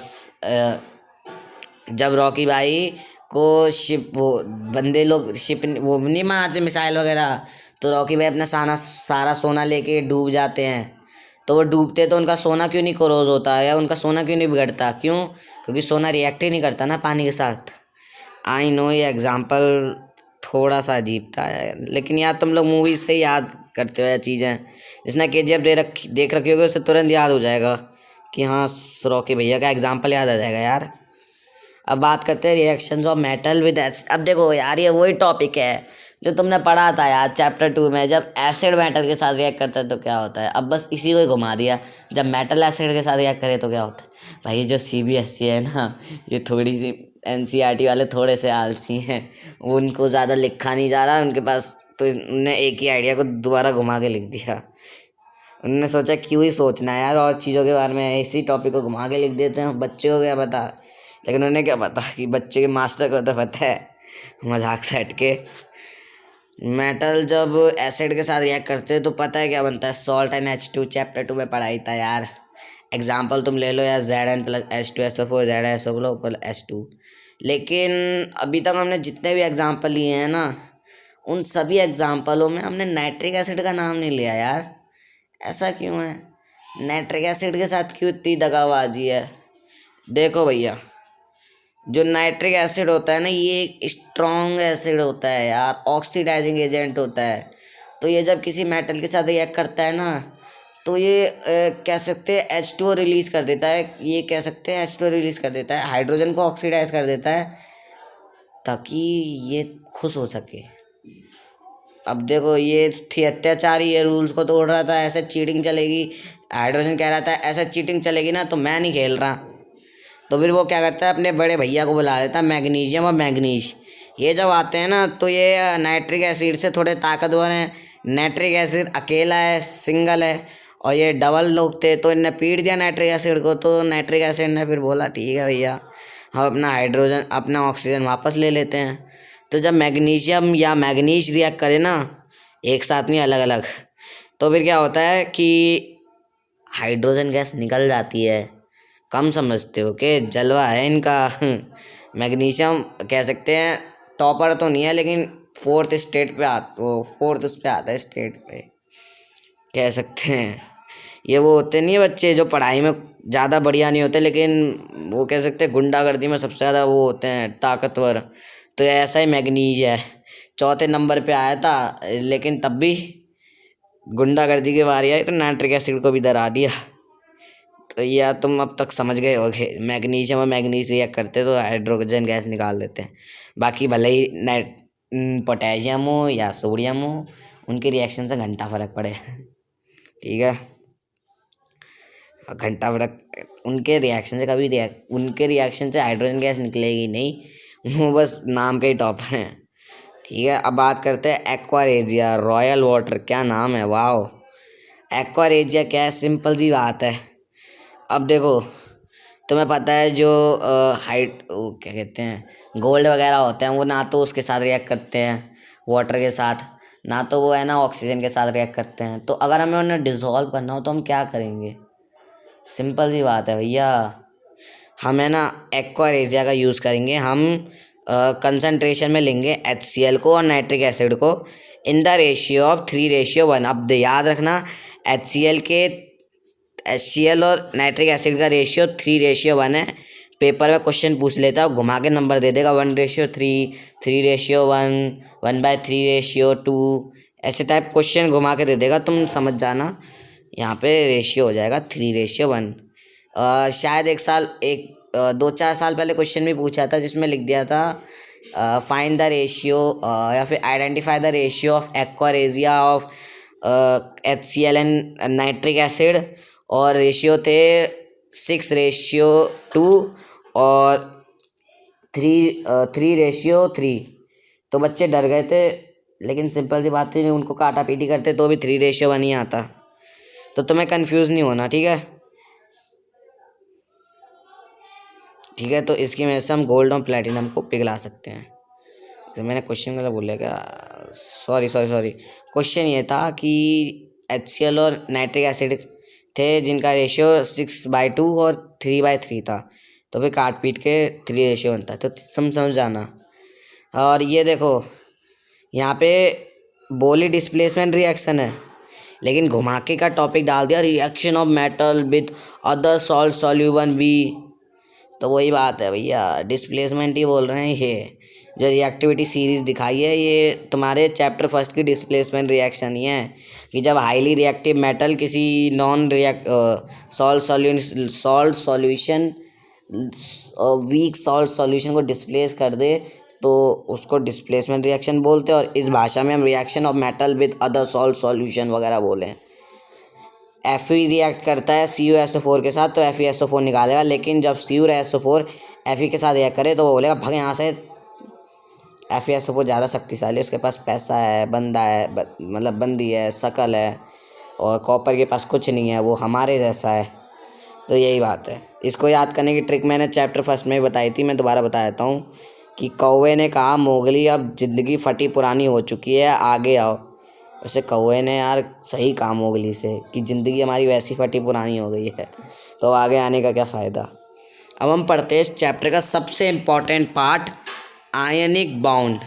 जब रॉकी भाई को शिप, वो बंदे लोग शिप वो नहीं मारते मिसाइल वगैरह, तो रॉकी भाई अपना सारा सोना लेके डूब जाते हैं। तो वो डूबते तो उनका सोना क्यों नहीं कोरोज होता, या उनका सोना क्यों नहीं बिगड़ता? क्यों? क्योंकि सोना रिएक्ट ही नहीं करता ना पानी के साथ। आई नो ये एग्जाम्पल थोड़ा सा अजीब था, लेकिन यार तुम लोग मूवीज से याद करते हो यार चीज़ें। जिसने KGF देख रखी होगी उसे तुरंत याद हो जाएगा कि हाँ, रॉकी भैया का एग्जाम्पल याद आ जाएगा यार। अब बात करते हैं reactions of metal with acid. अब देखो यार, ये वही टॉपिक है जो तुमने पढ़ा था यार चैप्टर 2 में, जब एसिड मेटल के साथ रिएक्ट करता है तो क्या होता है। अब बस इसी को ही घुमा दिया, जब मेटल एसिड के साथ रिएक्ट करे तो क्या होता है। भाई जो CBSE है ना, ये थोड़ी सी NCERT वाले थोड़े से आलसी हैं, वो उनको ज़्यादा लिखा नहीं जा रहा उनके पास, तो उन्होंने एक ही आइडिया को दोबारा घुमा के लिख दिया। उन्होंने सोचा क्यों ही सोचना है यार और चीज़ों के बारे में, इसी टॉपिक को घुमा के लिख देते हैं, बच्चे को क्या पता। लेकिन उन्हें क्या पता कि बच्चे के मास्टर को तो पता है, मजाक से हट के। मेटल जब एसिड के साथ रिएक्ट करते हैं तो पता है क्या बनता है, सॉल्ट एंड H2, चैप्टर 2 में पढ़ाई था यार। एग्जाम्पल तुम ले लो यार, Zn plus H2SO4 ZnSO4 plus H2। लेकिन अभी तक हमने जितने भी एग्जाम्पल लिए हैं ना, उन सभी एग्जाम्पलों में हमने नाइट्रिक एसिड का नाम नहीं लिया यार। ऐसा क्यों है? नाइट्रिक एसिड के साथ क्यों इतनी दगाबाजी है? देखो भैया, जो नाइट्रिक एसिड होता है ना, ये एक स्ट्रॉन्ग एसिड होता है यार, ऑक्सीडाइजिंग एजेंट होता है। तो ये जब किसी मेटल के साथ रिएक्ट करता है ना, तो ये कह सकते हैं H2O रिलीज कर देता है। ये कह सकते हैं H2O रिलीज कर देता है, हाइड्रोजन को ऑक्सीडाइज कर देता है, ताकि ये खुश हो सके। अब देखो, ये थी अत्याचारी, ये रूल्स को तोड़ रहा था, ऐसे चीटिंग चलेगी। हाइड्रोजन कह रहा था ऐसा चीटिंग चलेगी ना तो मैं नहीं खेल रहा। तो फिर वो क्या करता है, अपने बड़े भैया को बुला लेता है, मैग्नीशियम और मैग्नीश। ये जब आते हैं ना, तो ये नाइट्रिक एसिड से थोड़े ताकतवर हैं। नाइट्रिक एसिड अकेला है, सिंगल है, और ये डबल लोग थे, तो इनने पीट दिया नाइट्रिक एसिड को। तो नाइट्रिक एसिड ने फिर बोला ठीक है भैया, हम अपना ऑक्सीजन वापस ले लेते हैं। तो जब मैग्नीशियम या मैग्नीश रिएक्ट करे ना, एक साथ नहीं, अलग अलग, तो फिर क्या होता है कि हाइड्रोजन गैस निकल जाती है। कम समझते हो कि जलवा है इनका। मैग्नीशियम कह सकते हैं टॉपर तो नहीं है, लेकिन फोर्थ उस पे आता है, स्टेट पे कह सकते हैं। ये वो होते नहीं है बच्चे जो पढ़ाई में ज़्यादा बढ़िया नहीं होते, लेकिन वो कह सकते हैं गुंडागर्दी में सबसे ज़्यादा वो होते हैं ताकतवर। तो ऐसा ही मैग्नीज है, चौथे नंबर पे आया था, लेकिन तब भी गुंडागर्दी की बारी आई तो नाइट्रिक एसिड को भी डरा दिया। तो यार तुम अब तक समझ गए होगे, मैग्नीशियम और मैग्नीज रिएक्ट करते तो हाइड्रोजन गैस निकाल देते हैं। बाकी भले ही पोटेशियम हो या सोडियम हो, उनके रिएक्शन से घंटा फर्क पड़े। ठीक है, घंटा फर्क, उनके रिएक्शन से हाइड्रोजन गैस निकलेगी नहीं, वो बस नाम के ही टॉपर हैं। ठीक है, अब बात करते हैं एक्वारेजिया रॉयल वाटर। क्या नाम है, वाह। एक्वारेजिया क्या है, सिंपल सी बात है। अब देखो, तुम्हें पता है जो हाइट क्या कहते हैं गोल्ड वगैरह होते हैं वो ना तो उसके साथ रिएक्ट करते हैं वाटर के साथ, ना तो वो है ना ऑक्सीजन के साथ रिएक्ट करते हैं। तो अगर हमें उन्हें डिसॉल्व करना हो तो हम क्या करेंगे? सिंपल सी बात है भैया, हम है ना एक्वा रेजिया का यूज़ करेंगे। हम कंसनट्रेशन में लेंगे HCl को और नाइट्रिक एसिड को इन द रेशियो ऑफ 3:1। अब याद रखना HCl और नाइट्रिक एसिड का रेशियो 3:1 है। पेपर में क्वेश्चन पूछ लेता है, घुमा के नंबर दे देगा 1:3, 3:1, 1/3:2, ऐसे टाइप क्वेश्चन घुमा के दे देगा। तुम समझ जाना यहाँ पे रेशियो हो जाएगा 3:1। शायद 2-4 साल पहले क्वेश्चन भी पूछा था जिसमें लिख दिया था फाइंड द रेशियो या फिर identify the ratio of aqua regia of HCl and nitric acid, और रेशियो थे 6:2 और 3:3। तो बच्चे डर गए थे, लेकिन सिंपल सी बात थी, उनको काटा पीटी करते तो भी 3:1 ही आता। तो तुम्हें कंफ्यूज नहीं होना, ठीक है? ठीक है, तो इसकी वजह से हम गोल्ड और प्लेटिनम को पिघला सकते हैं। तो मैंने क्वेश्चन गलत बोला क्या? सॉरी। क्वेश्चन ये था कि HCl और नाइट्रिक एसिड थे जिनका रेशियो 6/2 और 3/3 था, तो फिर काट पीट के 3:1 था। तो तुम समझ जाना। और ये देखो यहाँ पे बोली डिस्प्लेसमेंट रिएक्शन है, लेकिन घुमा के का टॉपिक डाल दिया reaction of metal with other salt soluble be. तो वही बात है भैया, डिस्प्लेसमेंट ही बोल रहे हैं। ये जो रिएक्टिविटी सीरीज दिखाई है ये तुम्हारे चैप्टर फर्स्ट की डिस्प्लेसमेंट रिएक्शन ही है, कि जब हाईली रिएक्टिव मेटल किसी non salt solution weak salt solution को डिस्प्लेस कर दे तो उसको डिस्प्लेसमेंट रिएक्शन बोलते हैं। और इस भाषा में हम reaction of metal with other salt solution वगैरह बोलें। Fe रिएक्ट करता है CuSO4 के साथ तो FeSO4 निकालेगा, लेकिन जब CuSO4 Fe के साथ रिएक्ट करे तो वो बोलेगा भाग यहाँ से। FeSO4 ज़्यादा शक्तिशाली है, उसके पास पैसा है, बंदा है, मतलब बंदी है, शकल है, और कॉपर के पास कुछ नहीं है, वो हमारे जैसा है। तो यही बात है। इसको याद करने की ट्रिक मैंने चैप्टर फर्स्ट में बताई थी, मैं दोबारा बता देता हूँ कि कौवे ने कहा मोगली अब ज़िंदगी फटी पुरानी हो चुकी है, आगे आओ। वैसे कौवे ने यार सही कहा मोगली से कि ज़िंदगी हमारी वैसी फटी पुरानी हो गई है, तो आगे आने का क्या फ़ायदा। अब हम पढ़ते हैं इस चैप्टर का सबसे इम्पॉर्टेंट पार्ट, आयनिक बाउंड।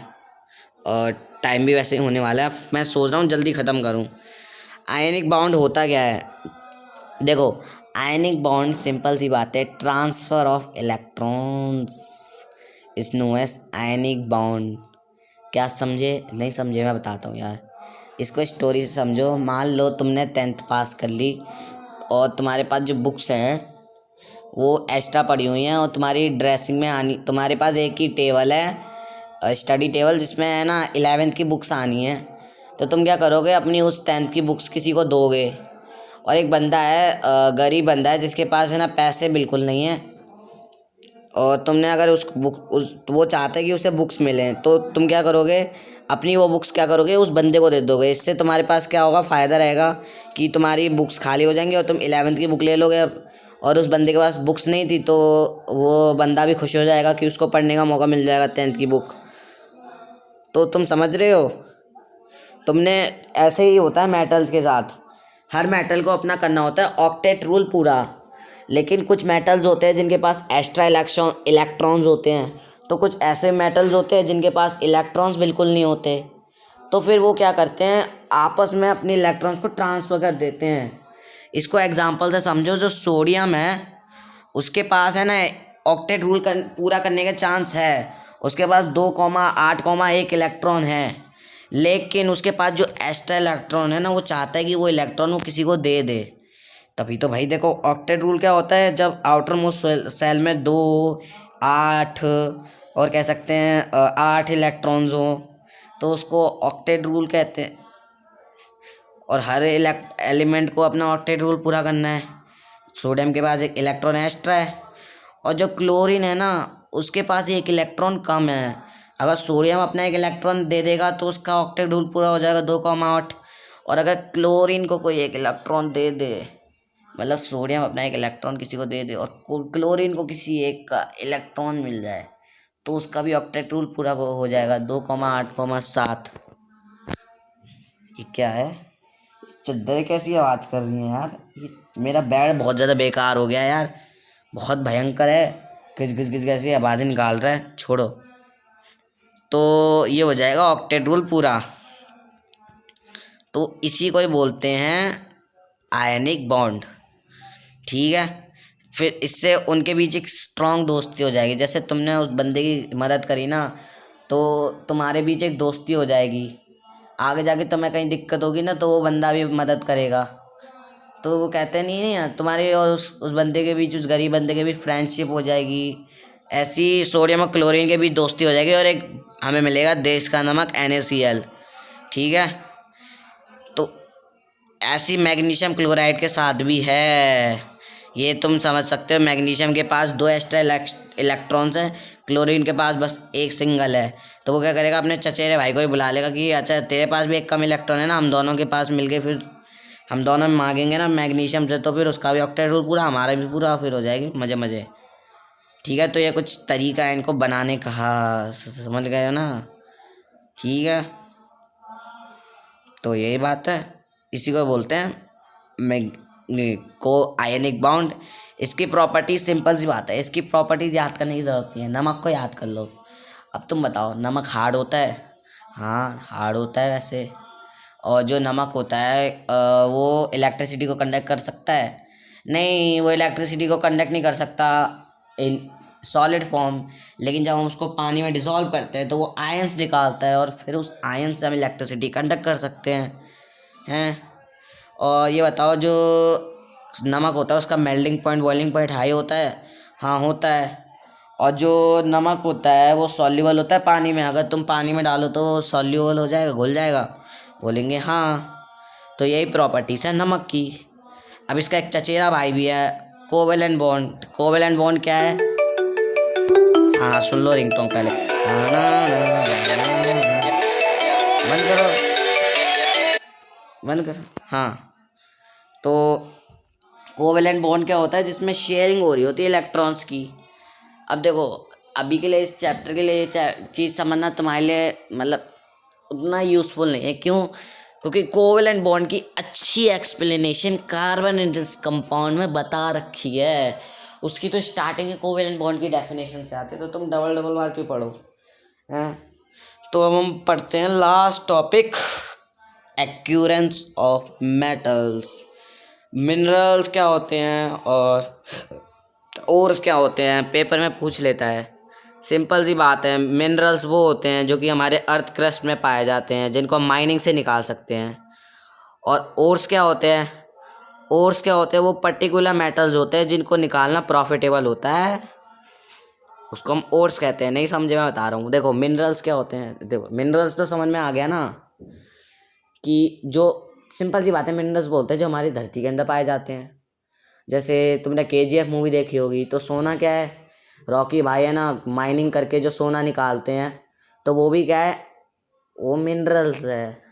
और टाइम भी वैसे ही होने वाला है, मैं सोच रहा हूँ जल्दी ख़त्म करूँ। आयनिक बाउंड होता क्या है? देखो, आयनिक बाउंड सिंपल सी बात है, transfer of electrons is known as ionic bond. क्या समझे? नहीं समझे? मैं बताता हूँ यार, इसको स्टोरी से समझो। मान लो तुमने 10th पास कर ली और तुम्हारे पास जो बुक्स हैं वो एक्स्ट्रा पड़ी हुई हैं, और तुम्हारी ड्रेसिंग में आनी, तुम्हारे पास एक ही टेबल है स्टडी टेबल जिसमें है ना 11th की बुक्स आनी है। तो तुम क्या करोगे, अपनी उस 10th की बुक्स किसी को दोगे। और एक बंदा है गरीब बंदा है जिसके पास है ना पैसे बिल्कुल नहीं है, और तुमने अगर वो चाहता है कि उसे बुक्स मिलें, तो तुम क्या करोगे, अपनी वो बुक्स क्या करोगे, उस बंदे को दे दोगे। इससे तुम्हारे पास क्या होगा, फ़ायदा रहेगा कि तुम्हारी बुक्स खाली हो जाएंगी और तुम 11th की बुक ले लोगे। और उस बंदे के पास बुक्स नहीं थी तो वो बंदा भी खुश हो जाएगा कि उसको पढ़ने का मौका मिल जाएगा 10th की बुक। तो तुम समझ रहे हो? तुमने ऐसे ही होता है मेटल्स के साथ, हर मेटल को अपना करना होता है ऑक्टेट रूल पूरा। लेकिन कुछ मेटल्स होते हैं जिनके पास एक्स्ट्रा इलेक्ट्रॉन्स होते हैं, तो कुछ ऐसे मेटल्स होते हैं जिनके पास इलेक्ट्रॉन्स बिल्कुल नहीं होते। तो फिर वो क्या करते हैं, आपस में अपने इलेक्ट्रॉन्स को ट्रांसफ़र कर देते हैं। इसको एग्जांपल से समझो, जो सोडियम है उसके पास है ना ऑक्टेट रूल पूरा करने का चांस है, उसके पास 2,8,1 इलेक्ट्रॉन है, लेकिन उसके पास जो एक्स्ट्रा इलेक्ट्रॉन है ना वो चाहता है कि वो इलेक्ट्रॉन वो किसी को दे दे। तभी तो भाई देखो, ऑक्टेट रूल क्या होता है, जब आउटर मोस्ट सेल में 2, 8 और कह सकते हैं 8 इलेक्ट्रॉन्स हो तो उसको ऑक्टेट रूल कहते हैं। और हर एलिमेंट को अपना ऑक्टेट रूल पूरा करना है। सोडियम के पास एक इलेक्ट्रॉन एक्स्ट्रा है, और जो क्लोरीन है ना उसके पास एक इलेक्ट्रॉन कम है। अगर सोडियम अपना एक इलेक्ट्रॉन दे देगा तो उसका ऑक्टेट रूल पूरा हो जाएगा 2,8। और अगर क्लोरीन को कोई एक इलेक्ट्रॉन दे दे मतलब सोडियम अपना एक इलेक्ट्रॉन किसी को दे दे और क्लोरीन को किसी एक का इलेक्ट्रॉन मिल जाए तो उसका भी ऑक्टेट रूल पूरा हो जाएगा। 2,8,7। ये क्या है? चद्दरें कैसी आवाज कर रही हैं यार? ये मेरा बेड बहुत ज़्यादा बेकार हो गया यार, बहुत भयंकर है। घिस घिस घिस कैसी आवाज़ें निकाल रहा है, छोड़ो। तो ये हो जाएगा ऑक्टेट रूल पूरा। तो इसी को ही बोलते हैं आयनिक बॉन्ड। ठीक है, फिर इससे उनके बीच एक स्ट्रांग दोस्ती हो जाएगी। जैसे तुमने उस बंदे की मदद करी ना, तो तुम्हारे बीच एक दोस्ती हो जाएगी। आगे जाके तुम्हें कहीं दिक्कत होगी ना, तो वो बंदा भी मदद करेगा। तो वो कहते नहीं है, तुम्हारे और उस बंदे के बीच, उस गरीब बंदे के बीच फ्रेंडशिप हो जाएगी। ऐसी सोडियम और क्लोरीन के बीच दोस्ती हो जाएगी और एक हमें मिलेगा देश का नमक NaCl। ठीक है, तो ऐसी मैग्नीशियम क्लोराइड के साथ भी है। ये तुम समझ सकते हो, मैग्नीशियम के पास 2 एक्स्ट्रा इलेक्ट्रॉन्स हैं, क्लोरीन के पास बस एक सिंगल है। तो वो क्या करेगा, अपने चचेरे भाई को ही बुला लेगा कि अच्छा तेरे पास भी एक कम इलेक्ट्रॉन है ना, हम दोनों के पास मिलके फिर हम दोनों मांगेंगे ना मैग्नीशियम से, तो फिर उसका भी ऑक्टेट रूल पूरा, हमारा भी पूरा, फिर हो जाएगी मज़े मज़े। ठीक है, तो ये कुछ तरीका है इनको बनाने का, समझ गए हो ना? ठीक है, तो यही बात है, इसी को बोलते हैं को आयनिक बॉन्ड। इसकी प्रॉपर्टी सिंपल सी बात है, इसकी प्रॉपर्टीज याद करने की ज़रूरत नहीं है, नमक को याद कर लो। अब तुम बताओ, नमक हार्ड होता है? हाँ हार्ड होता है वैसे। और जो नमक होता है वो इलेक्ट्रिसिटी को कंडक्ट कर सकता है? नहीं, वो इलेक्ट्रिसिटी को कंडक्ट नहीं कर सकता इन सॉलिड फॉर्म। लेकिन जब हम उसको पानी में डिसॉल्व करते हैं तो वो आयंस निकालता है और फिर उस आयन से हम इलेक्ट्रिसिटी कंडक्ट कर सकते हैं। और ये बताओ, जो नमक होता है उसका melting point, boiling point high होता है? हाँ होता है। और जो नमक होता है वो सॉल्युबल होता है पानी में, अगर तुम पानी में डालो तो सॉल्युबल हो जाएगा, घुल जाएगा? बोलेंगे हाँ। तो यही प्रॉपर्टीज है नमक की। अब इसका एक चचेरा भाई भी है, कोवेलेंट बॉन्ड। कोवेलेंट बॉन्ड क्या है? हाँ सुन लो रिंगटोन पहले, बंद करो, बंद करो। हाँ, तो कोवेलेंट बॉन्ड क्या होता है? जिसमें शेयरिंग हो रही होती है इलेक्ट्रॉन्स की। अब देखो, अभी के लिए इस चैप्टर के लिए चीज़ समझना तुम्हारे लिए मतलब उतना यूज़फुल नहीं है। क्यों? क्योंकि कोवेलेंट बॉन्ड की अच्छी explanation carbon in this compound में बता रखी है। उसकी तो स्टार्टिंग है कोवेलेंट बॉन्ड की डेफिनेशन से आती है, तो तुम डबल डबल बार क्यों पढ़ो हैं? तो अब हम पढ़ते हैं last topic, occurrence of metals. Minerals क्या होते हैं और ओर्स क्या होते हैं, पेपर में पूछ लेता है। सिंपल सी बात है, मिनरल्स वो होते हैं जो कि हमारे अर्थ क्रस्ट में पाए जाते हैं, जिनको हम माइनिंग से निकाल सकते हैं। और ओर्स क्या होते हैं? ओर्स क्या होते हैं? वो पर्टिकुलर मेटल्स होते हैं जिनको निकालना प्रॉफिटेबल होता है, उसको हम ओर्स कहते हैं। नहीं समझे? मैं बता रहा हूँ। देखो मिनरल्स क्या होते हैं, देखो मिनरल्स तो समझ में आ गया ना, कि जो सिंपल सी बात है, मिनरल्स बोलते हैं जो हमारी धरती के अंदर पाए जाते हैं। जैसे तुमने KGF मूवी देखी होगी, तो सोना क्या है? रॉकी भाई है ना, माइनिंग करके जो सोना निकालते हैं, तो वो भी क्या है? वो मिनरल्स है।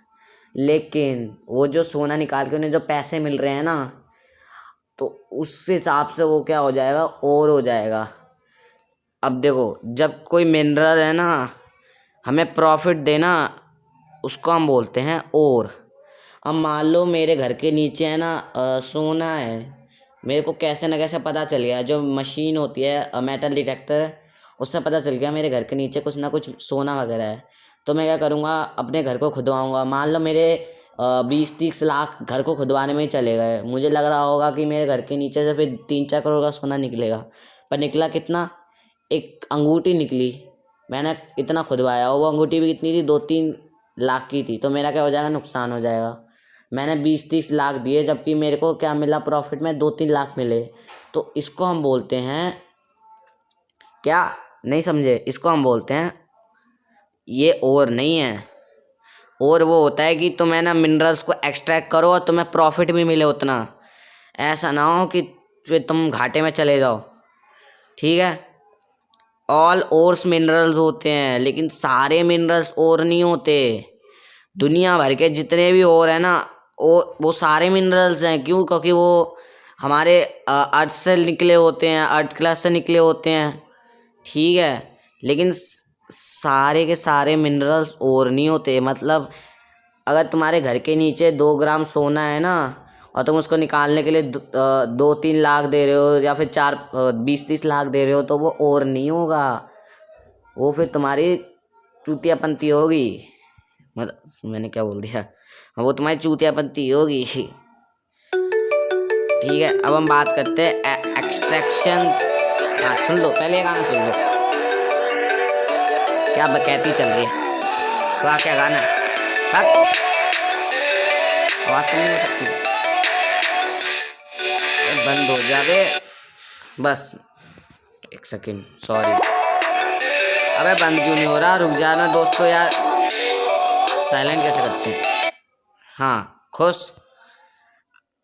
लेकिन वो जो सोना निकाल के उन्हें जो पैसे मिल रहे हैं ना, तो उस हिसाब से वो क्या हो जाएगा? और हो जाएगा। अब देखो, जब कोई मिनरल है ना हमें प्रॉफिट देना, उसको हम बोलते हैं और। अब मान लो मेरे घर के नीचे है ना सोना है, मेरे को कैसे ना कैसे पता चल गया, जो मशीन होती है मेटल डिटेक्टर, उससे पता चल गया मेरे घर के नीचे कुछ ना कुछ सोना वगैरह है। तो मैं क्या करूँगा, अपने घर को खुदवाऊँगा। मान लो मेरे 20-30 लाख घर को खुदवाने में ही चले गए। मुझे लग रहा होगा कि मेरे घर के नीचे से फिर 3-4 करोड़ का सोना निकलेगा, पर निकला कितना? एक अंगूठी निकली। मैंने इतना खुदवाया और वो अंगूठी भी कितनी थी? 2-3 लाख की थी। तो मेरा क्या हो जाएगा? नुकसान हो जाएगा। मैंने 20-30 लाख दिए, जबकि मेरे को क्या मिला प्रॉफिट में? 2-3 लाख मिले। तो इसको हम बोलते हैं क्या? नहीं समझे? इसको हम बोलते हैं, ये और नहीं है। और वो होता है कि तुम्हें ना मिनरल्स को एक्सट्रैक्ट करो और तुम्हें प्रॉफिट भी मिले उतना। ऐसा ना हो कि फिर तुम घाटे में चले जाओ। ठीक है, ऑल ओर्स मिनरल्स होते हैं, लेकिन सारे मिनरल्स और नहीं होते। दुनिया भर के जितने भी और है ना, वो सारे मिनरल्स हैं। क्यों? क्योंकि वो हमारे अर्थ से निकले होते हैं, अर्थ क्लास से निकले होते हैं, ठीक है। लेकिन सारे के सारे मिनरल्स और नहीं होते। मतलब अगर तुम्हारे घर के नीचे 2 ग्राम सोना है ना, और तुम उसको निकालने के लिए 2-3 लाख दे रहे हो, या फिर 20-30 लाख दे रहे हो, तो वो और नहीं होगा, वो फिर तुम्हारी चूतियापंती होगी। मतलब मैंने क्या बोल दिया, हाँ, वो तुम्हारी चूतियापंती होगी। ठीक है, अब हम बात करते हैं एक्सट्रैक्शन। हाँ सुन लो, पहले ये गाना सुन लो, क्या बकैती चल रही है। तो क्या गाना है, आवाज कम नहीं हो सकती, बंद हो जावे बस, 1 सेकेंड, सॉरी। अबे बंद क्यों नहीं हो रहा, रुक जाना दोस्तों यार, साइलेंट कैसे करते हैं। हाँ खुश।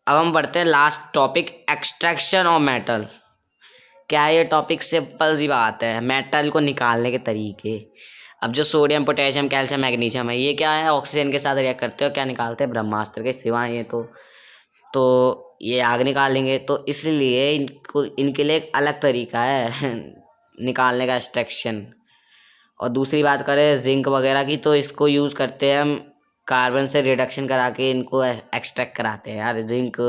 अब हम बढ़ते हैं last topic, extraction of metal. क्या ये टॉपिक सिंपल सी बात है, मेटल को निकालने के तरीके। अब जो सोडियम, पोटेशियम, कैल्शियम, मैग्नीशियम है, ये क्या है, ऑक्सीजन के साथ रिएक्ट करते हो, क्या निकालते हैं, ब्रह्मास्त्र के सिवाय ये तो ये आग निकालेंगे। तो इसलिए इनको, इनके लिए एक अलग तरीका है निकालने का, एक्सट्रैक्शन। और दूसरी बात करें जिंक वगैरह की, तो इसको यूज़ करते हैं हम, कार्बन से रिडक्शन करा के इनको एक्सट्रैक्ट कराते हैं यार, जिंक,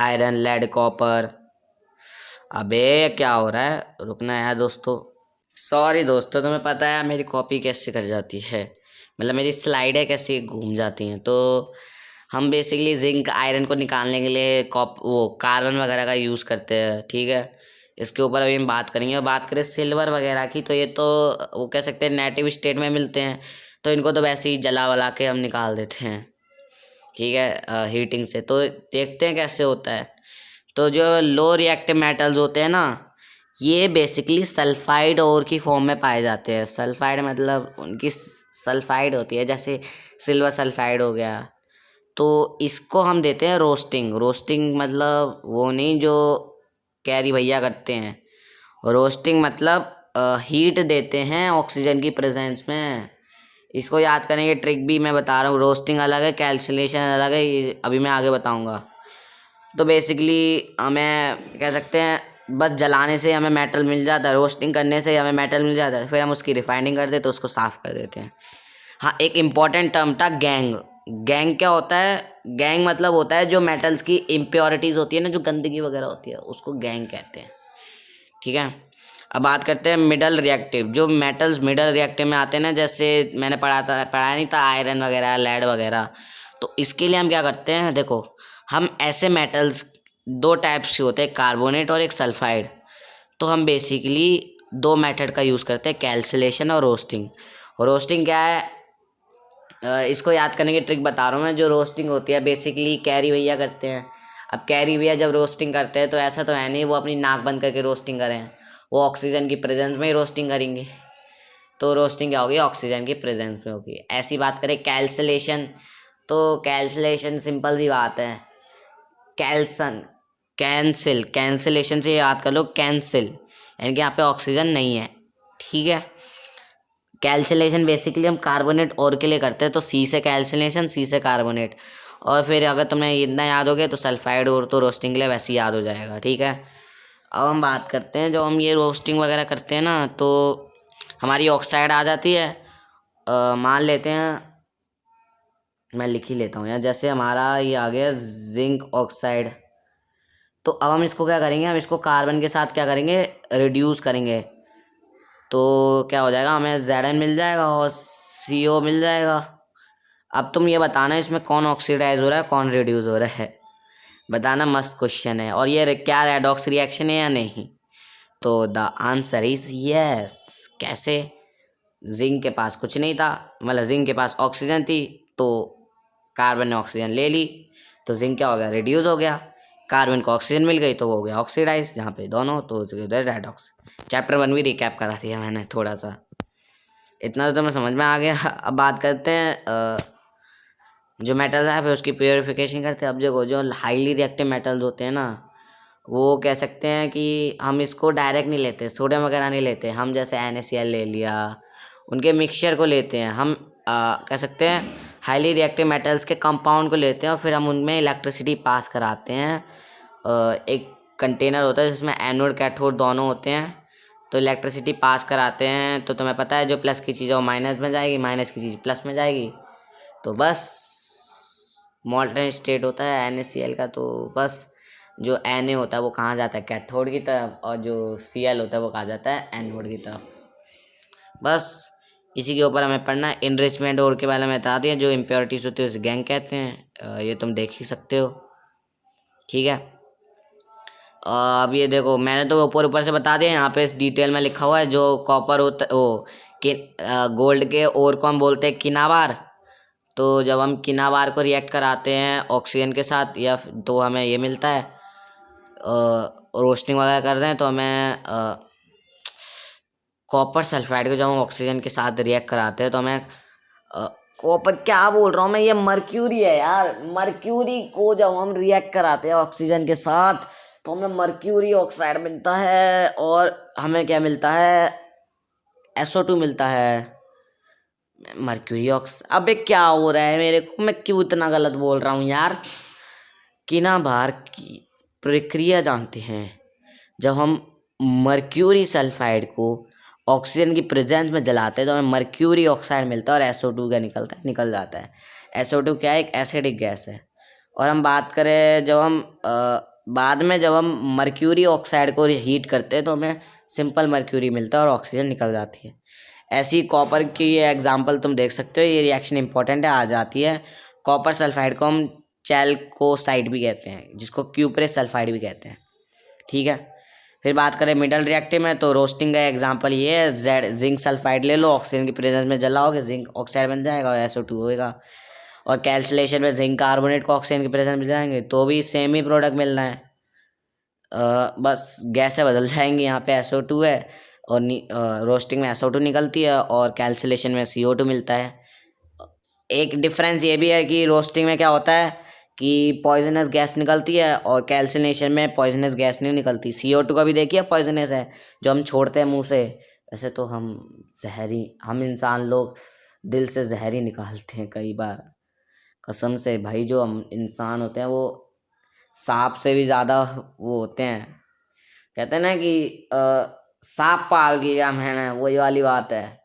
आयरन, लेड, कॉपर। अबे क्या हो रहा है, रुकना यार दोस्तों, सॉरी दोस्तों, तुम्हें पता है मेरी कॉपी कैसे कर जाती है, मतलब मेरी स्लाइडें कैसे घूम जाती हैं। तो हम बेसिकली जिंक, आयरन को निकालने के लिए वो कार्बन वगैरह का यूज़ करते हैं, ठीक है। इसके ऊपर अभी हम बात करेंगे। और बात करें सिल्वर वगैरह की, तो ये तो वो कह सकते हैं नेटिव स्टेट में मिलते हैं, तो इनको तो वैसे ही जला वला के हम निकाल देते हैं, ठीक है, हीटिंग से। तो देखते हैं कैसे होता है। तो जो लो रिएक्टिव मेटल्स होते हैं ना, ये बेसिकली सल्फाइड ओर की फॉर्म में पाए जाते हैं। सल्फाइड मतलब उनकी सल्फाइड होती है, जैसे सिल्वर सल्फाइड हो गया। तो इसको हम देते हैं रोस्टिंग। रोस्टिंग मतलब वो नहीं जो कैरी भैया करते हैं, रोस्टिंग मतलब हीट देते हैं ऑक्सीजन की प्रेजेंस में। इसको याद करने की ट्रिक भी मैं बता रहा हूँ, रोस्टिंग अलग है, कैल्सिलेशन अलग है, ये अभी मैं आगे बताऊँगा। तो बेसिकली हमें कह सकते हैं बस जलाने से हमें मेटल मिल जाता है, रोस्टिंग करने से हमें मेटल मिल जाता है, फिर हम उसकी रिफाइनिंग कर देते तो उसको साफ़ कर देते हैं। हाँ, एक इम्पॉर्टेंट टर्म था गैंग। गैंग क्या होता है, गैंग मतलब होता है जो मेटल्स की इम्प्योरिटीज़ होती है ना, जो गंदगी वगैरह होती है, उसको गैंग कहते हैं, ठीक है। अब बात करते हैं मिडल रिएक्टिव। जो मेटल्स मिडल रिएक्टिव में आते हैं ना, जैसे मैंने पढ़ाया नहीं था, आयरन वगैरह, लेड वगैरह। तो इसके लिए हम क्या करते हैं, देखो, हम ऐसे मेटल्स 2 टाइप्स के होते हैं, कार्बोनेट और एक सल्फाइड। तो हम बेसिकली 2 मेथड का यूज़ करते हैं, कैल्सिलेशन और रोस्टिंग। रोस्टिंग क्या है, इसको याद करने की ट्रिक बता रहा हूँ मैं। जो रोस्टिंग होती है बेसिकली कैरी भैया करते हैं। अब कैरी भैया जब रोस्टिंग करते हैं तो ऐसा तो है नहीं वो अपनी नाक बंद करके रोस्टिंग करें, वो ऑक्सीजन की प्रेजेंस में ही रोस्टिंग करेंगे। तो रोस्टिंग क्या होगी, ऑक्सीजन की प्रेजेंस में होगी। ऐसी बात करें कैल्सिलेशन, तो कैल्सिलेशन सिंपल सी बात है, कैल्सन, कैंसिलेशन से याद कर लो, कैंसिल, यानी कि यहाँ पे ऑक्सीजन नहीं है, ठीक है। कैल्सिलेशन बेसिकली हम कार्बोनेट और के लिए करते हैं, तो सी से कैल्सिलेशन, सी से कार्बोनेट। और फिर अगर तुम्हें इतना याद हो गया तो सल्फाइड और तो रोस्टिंग के लिए वैसे ही याद हो जाएगा, ठीक है। अब हम बात करते हैं, जो हम ये रोस्टिंग वगैरह करते हैं ना, तो हमारी ऑक्साइड आ जाती है। मान लेते हैं, मैं लिख ही लेता हूँ यार, जैसे हमारा ये आ गया जिंक ऑक्साइड। तो अब हम इसको क्या करेंगे, हम इसको कार्बन के साथ क्या करेंगे, रिड्यूस करेंगे। तो क्या हो जाएगा, हमें Zn मिल जाएगा और CO मिल जाएगा। अब तुम ये बताना इसमें कौन ऑक्सीडाइज हो रहा है, कौन रिड्यूस हो रहा है, बताना, मस्त क्वेश्चन है। और ये क्या रेडॉक्स रिएक्शन है या नहीं, तो द आंसर इज यस। कैसे, जिंक के पास कुछ नहीं था, मतलब जिंक के पास ऑक्सीजन थी, तो कार्बन ने ऑक्सीजन ले ली, तो जिंक क्या हो गया, रिड्यूस हो गया। कार्बन को ऑक्सीजन मिल गई तो वो हो गया ऑक्सीडाइज, जहाँ पे दोनों, तो उधर रेडॉक्स। चैप्टर 1 भी रिकैप करा दिया मैंने थोड़ा सा, इतना तो मैं समझ में आ गया। अब बात करते हैं जो मेटल्स है फिर उसकी प्योरिफिकेशन करते हैं। अब देखो, जो हाईली रिएक्टिव मेटल्स होते हैं ना, वो कह सकते हैं कि हम इसको डायरेक्ट नहीं लेते, सोडियम वगैरह नहीं लेते हम, जैसे NaCl ले लिया, उनके मिक्सचर को लेते हैं हम। कह सकते हैं हाईली रिएक्टिव मेटल्स के कंपाउंड को लेते हैं और फिर हम उनमें इलेक्ट्रिसिटी पास कराते हैं, एक कंटेनर होता है जिसमें एनोड कैथोड दोनों होते हैं, तो इलेक्ट्रिसिटी पास कराते हैं। तो तुम्हें पता है जो प्लस की चीज़ है वो माइनस में जाएगी, माइनस की चीज़ प्लस में जाएगी। तो बस मॉल्टन स्टेट होता है NaCl का। तो बस जो Na होता है वो कहाँ जाता है, कैथोड की तरफ, और जो Cl होता है वो कहाँ जाता है, एनोड की तरफ। बस इसी के ऊपर हमें पढ़ना है। इनरिचमेंट और के बारे में बता दिया। जो इम्प्योरिटीज होती है उसे गैंग कहते हैं। ये तुम देख ही सकते हो, ठीक है। अब ये देखो, मैंने तो ऊपर ऊपर से बता दिया, यहाँ पे इस डिटेल में लिखा हुआ है। जो कॉपर होता है वो गोल्ड के और को हम बोलते हैं किनावार। तो जब हम किनावार को रिएक्ट कराते हैं ऑक्सीजन के साथ, या तो हमें ये मिलता है, रोस्टिंग वगैरह कर रहे हैं तो हमें कॉपर सल्फाइड को जब हम ऑक्सीजन के साथ रिएक्ट कराते हैं तो हमें कॉपर, क्या बोल रहा हूँ मैं, ये मर्क्यूरी है यार। मर्क्यूरी को जब हम रिएक्ट कराते हैं ऑक्सीजन के साथ तो हमें मर्क्यूरी ऑक्साइड मिलता है, और हमें क्या मिलता है, SO2 मिलता है। मर्क्यूरी अबे क्या हो रहा है मेरे को, मैं क्यों इतना गलत बोल रहा हूँ यार। किनाबार की प्रक्रिया जानते हैं। जब हम मर्क्यूरी सल्फाइड को ऑक्सीजन की प्रेजेंस में जलाते हैं तो हमें मर्क्यूरी ऑक्साइड मिलता है, और SO2 क्या निकल जाता है। SO2 क्या है, एक एसिडिक गैस है। और हम बात करें जब हम बाद में जब हम मर्क्यूरी ऑक्साइड को हीट करते हैं तो हमें सिंपल मर्क्यूरी मिलता है और ऑक्सीजन निकल जाती है। ऐसी कॉपर की ये एग्जांपल तुम देख सकते हो। ये रिएक्शन इंपॉर्टेंट है, आ जाती है। कॉपर सल्फाइड को हम चैल्कोसाइड भी कहते हैं, जिसको क्यूपरेस सल्फाइड भी कहते हैं, ठीक है। फिर बात करें मिडल रिएक्टिव में, तो रोस्टिंग का एग्जांपल ये है। जिंक सल्फाइड ले लो, ऑक्सीजन की प्रेजेंस में जलाओगे जिंक ऑक्साइड बन जाएगा और SO2 होएगा। और कैल्सिलेशन में जिंक कार्बोनेट को ऑक्सीजन की प्रेजेंस में जलाएंगे तो भी सेम ही प्रोडक्ट मिलना है। बस गैसें बदल जाएंगी। यहाँ पे SO2 है, और रोस्टिंग में SO2 निकलती है, और कैल्सिलेशन में CO2 मिलता है। एक डिफरेंस ये भी है कि रोस्टिंग में क्या होता है कि पॉइजनस गैस निकलती है, और कैल्सिनेशन में पॉइजनस गैस नहीं निकलती। CO2 का भी देखिए पॉइजनस है, जो हम छोड़ते हैं मुंह से। वैसे तो हम इंसान लोग दिल से जहर ही निकालते हैं कई बार, कसम से भाई। जो हम इंसान होते हैं वो सांप से भी ज़्यादा वो होते हैं। कहते हैं ना कि सांप पाल लिया मैंने, वही वाली बात है।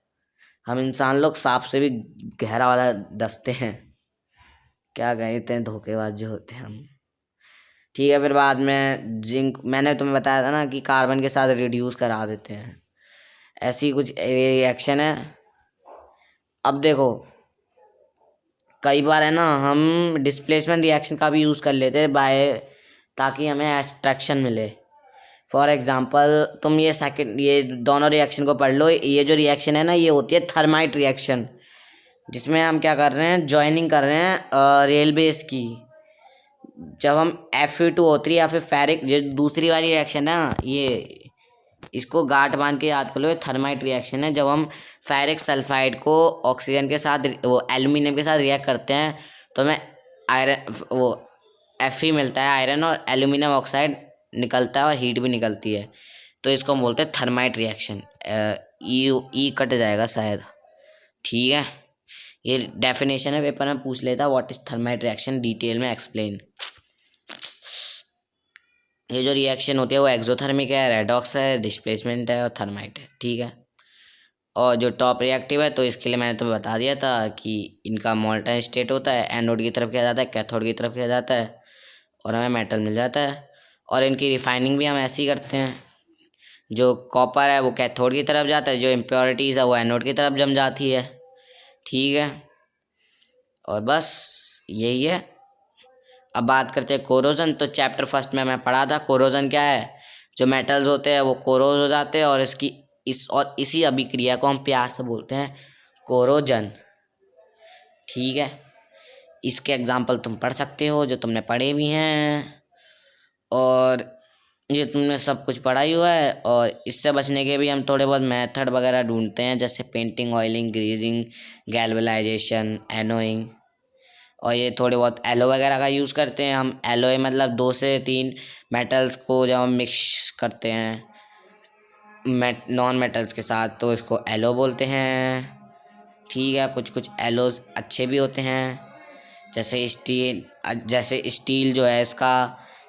हम इंसान लोग सांप से भी गहरा वाला डसते हैं। क्या कहते हैं, धोखेबाज जो होते हैं हम, ठीक है। फिर बाद में जिंक, मैंने तुम्हें बताया था ना कि कार्बन के साथ रिड्यूस करा देते हैं। ऐसी कुछ रिएक्शन है। अब देखो, कई बार है ना हम डिस्प्लेसमेंट रिएक्शन का भी यूज़ कर लेते हैं ताकि हमें एक्सट्रैक्शन मिले। फॉर एग्जांपल तुम ये दोनों रिएक्शन को पढ़ लो। ये जो रिएक्शन है ना, ये होती है थर्माइट रिएक्शन, जिसमें हम क्या कर रहे हैं, ज्वाइनिंग कर रहे हैं रेल बेस की। जब हम Fe2O3 या फिर फेरिक, जो दूसरी वाली रिएक्शन है ना, ये इसको गांठ बांध के याद कर लो, ये थर्माइट रिएक्शन है। जब हम फेरिक सल्फाइड को ऑक्सीजन के साथ, वो एल्यूमिनियम के साथ रिएक्ट करते हैं तो हमें आयरन, वो Fe मिलता है, आयरन, और एल्यूमिनियम ऑक्साइड निकलता है, और हीट भी निकलती है। तो इसको हम बोलते हैं थर्माइट रिएक्शन। ई कट जाएगा शायद, ठीक है। ये डेफिनेशन है, पेपर में पूछ लेता what is thermite reaction, detail में एक्सप्लेन। ये जो रिएक्शन होती है वो एक्सोथर्मिक है, रेडॉक्स है, डिस्प्लेसमेंट है, और थर्माइट है, ठीक है। और जो टॉप रिएक्टिव है, तो इसके लिए मैंने तुम्हें बता दिया था कि इनका मॉल्टन स्टेट होता है, एनोड की तरफ किया जाता है, कैथोड की तरफ किया जाता है, और हमें मेटल मिल जाता है। और इनकी रिफाइनिंग भी हम ऐसे ही करते हैं। जो कॉपर है वो कैथोड की तरफ जाता है, जो इम्प्योरिटीज़ है वो एनोड की तरफ जम जाती है, ठीक है। और बस यही है। अब बात करते हैं कोरोजन। तो चैप्टर फर्स्ट में मैं पढ़ा था कोरोजन क्या है। जो मेटल्स होते हैं वो कोरोज हो जाते हैं, और इसी अभिक्रिया को हम प्यार से बोलते हैं कोरोजन, ठीक है। इसके एग्जाम्पल तुम पढ़ सकते हो, जो तुमने पढ़े भी हैं, और ये तुमने सब कुछ पढ़ा ही हुआ है। और इससे बचने के भी हम थोड़े बहुत मेथड वगैरह ढूंढते हैं, जैसे painting, oiling, greasing, galvanisation, annoying, और ये थोड़े बहुत एलो वगैरह का यूज़ करते हैं हम। एलोय मतलब 2 से 3 मेटल्स को जब हम मिक्स करते हैं नॉन मेटल्स के साथ, तो इसको एलो बोलते हैं, ठीक है। कुछ कुछ एलोज अच्छे भी होते हैं, जैसे स्टील जो है इसका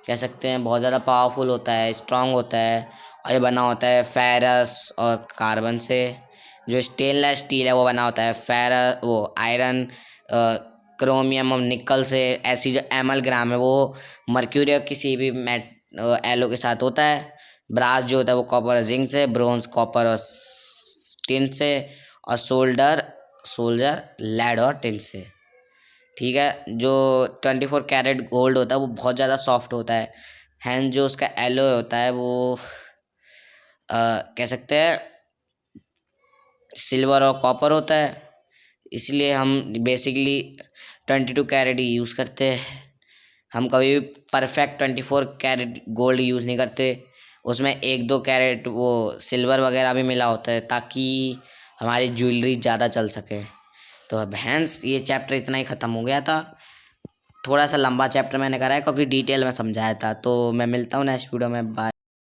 कह सकते हैं बहुत ज़्यादा पावरफुल होता है, स्ट्रांग होता है, और ये बना होता है फेरस और कार्बन से। जो स्टेनलेस स्टील है वो बना होता है वो आयरन, क्रोमियम और निकल से। ऐसी जो एमलग्राम है वो मर्क्यूरी और किसी भी एलो के साथ होता है। ब्रास जो होता है वो कॉपर और जिंक से, ब्रोंज कॉपर और टिन से, और सोल्जर लेड और टिन से। ठीक है। जो 24 कैरेट गोल्ड होता है वो बहुत ज़्यादा सॉफ्ट होता है। हैंड जो उसका एलो होता है वो कह सकते हैं सिल्वर और कॉपर होता है। इसलिए हम बेसिकली 22 कैरेट ही यूज़ करते हैं। हम कभी भी परफेक्ट 24 कैरेट गोल्ड यूज़ नहीं करते। उसमें 1-2 कैरेट वो सिल्वर वगैरह भी मिला होता है ताकि हमारी ज्वेलरी ज़्यादा चल सके। तो अब हैंस ये चैप्टर इतना ही ख़त्म हो गया था। थोड़ा सा लंबा चैप्टर मैंने करा है क्योंकि डिटेल में समझाया था। तो मैं मिलता हूँ नेक्स्ट वीडियो में। बाय।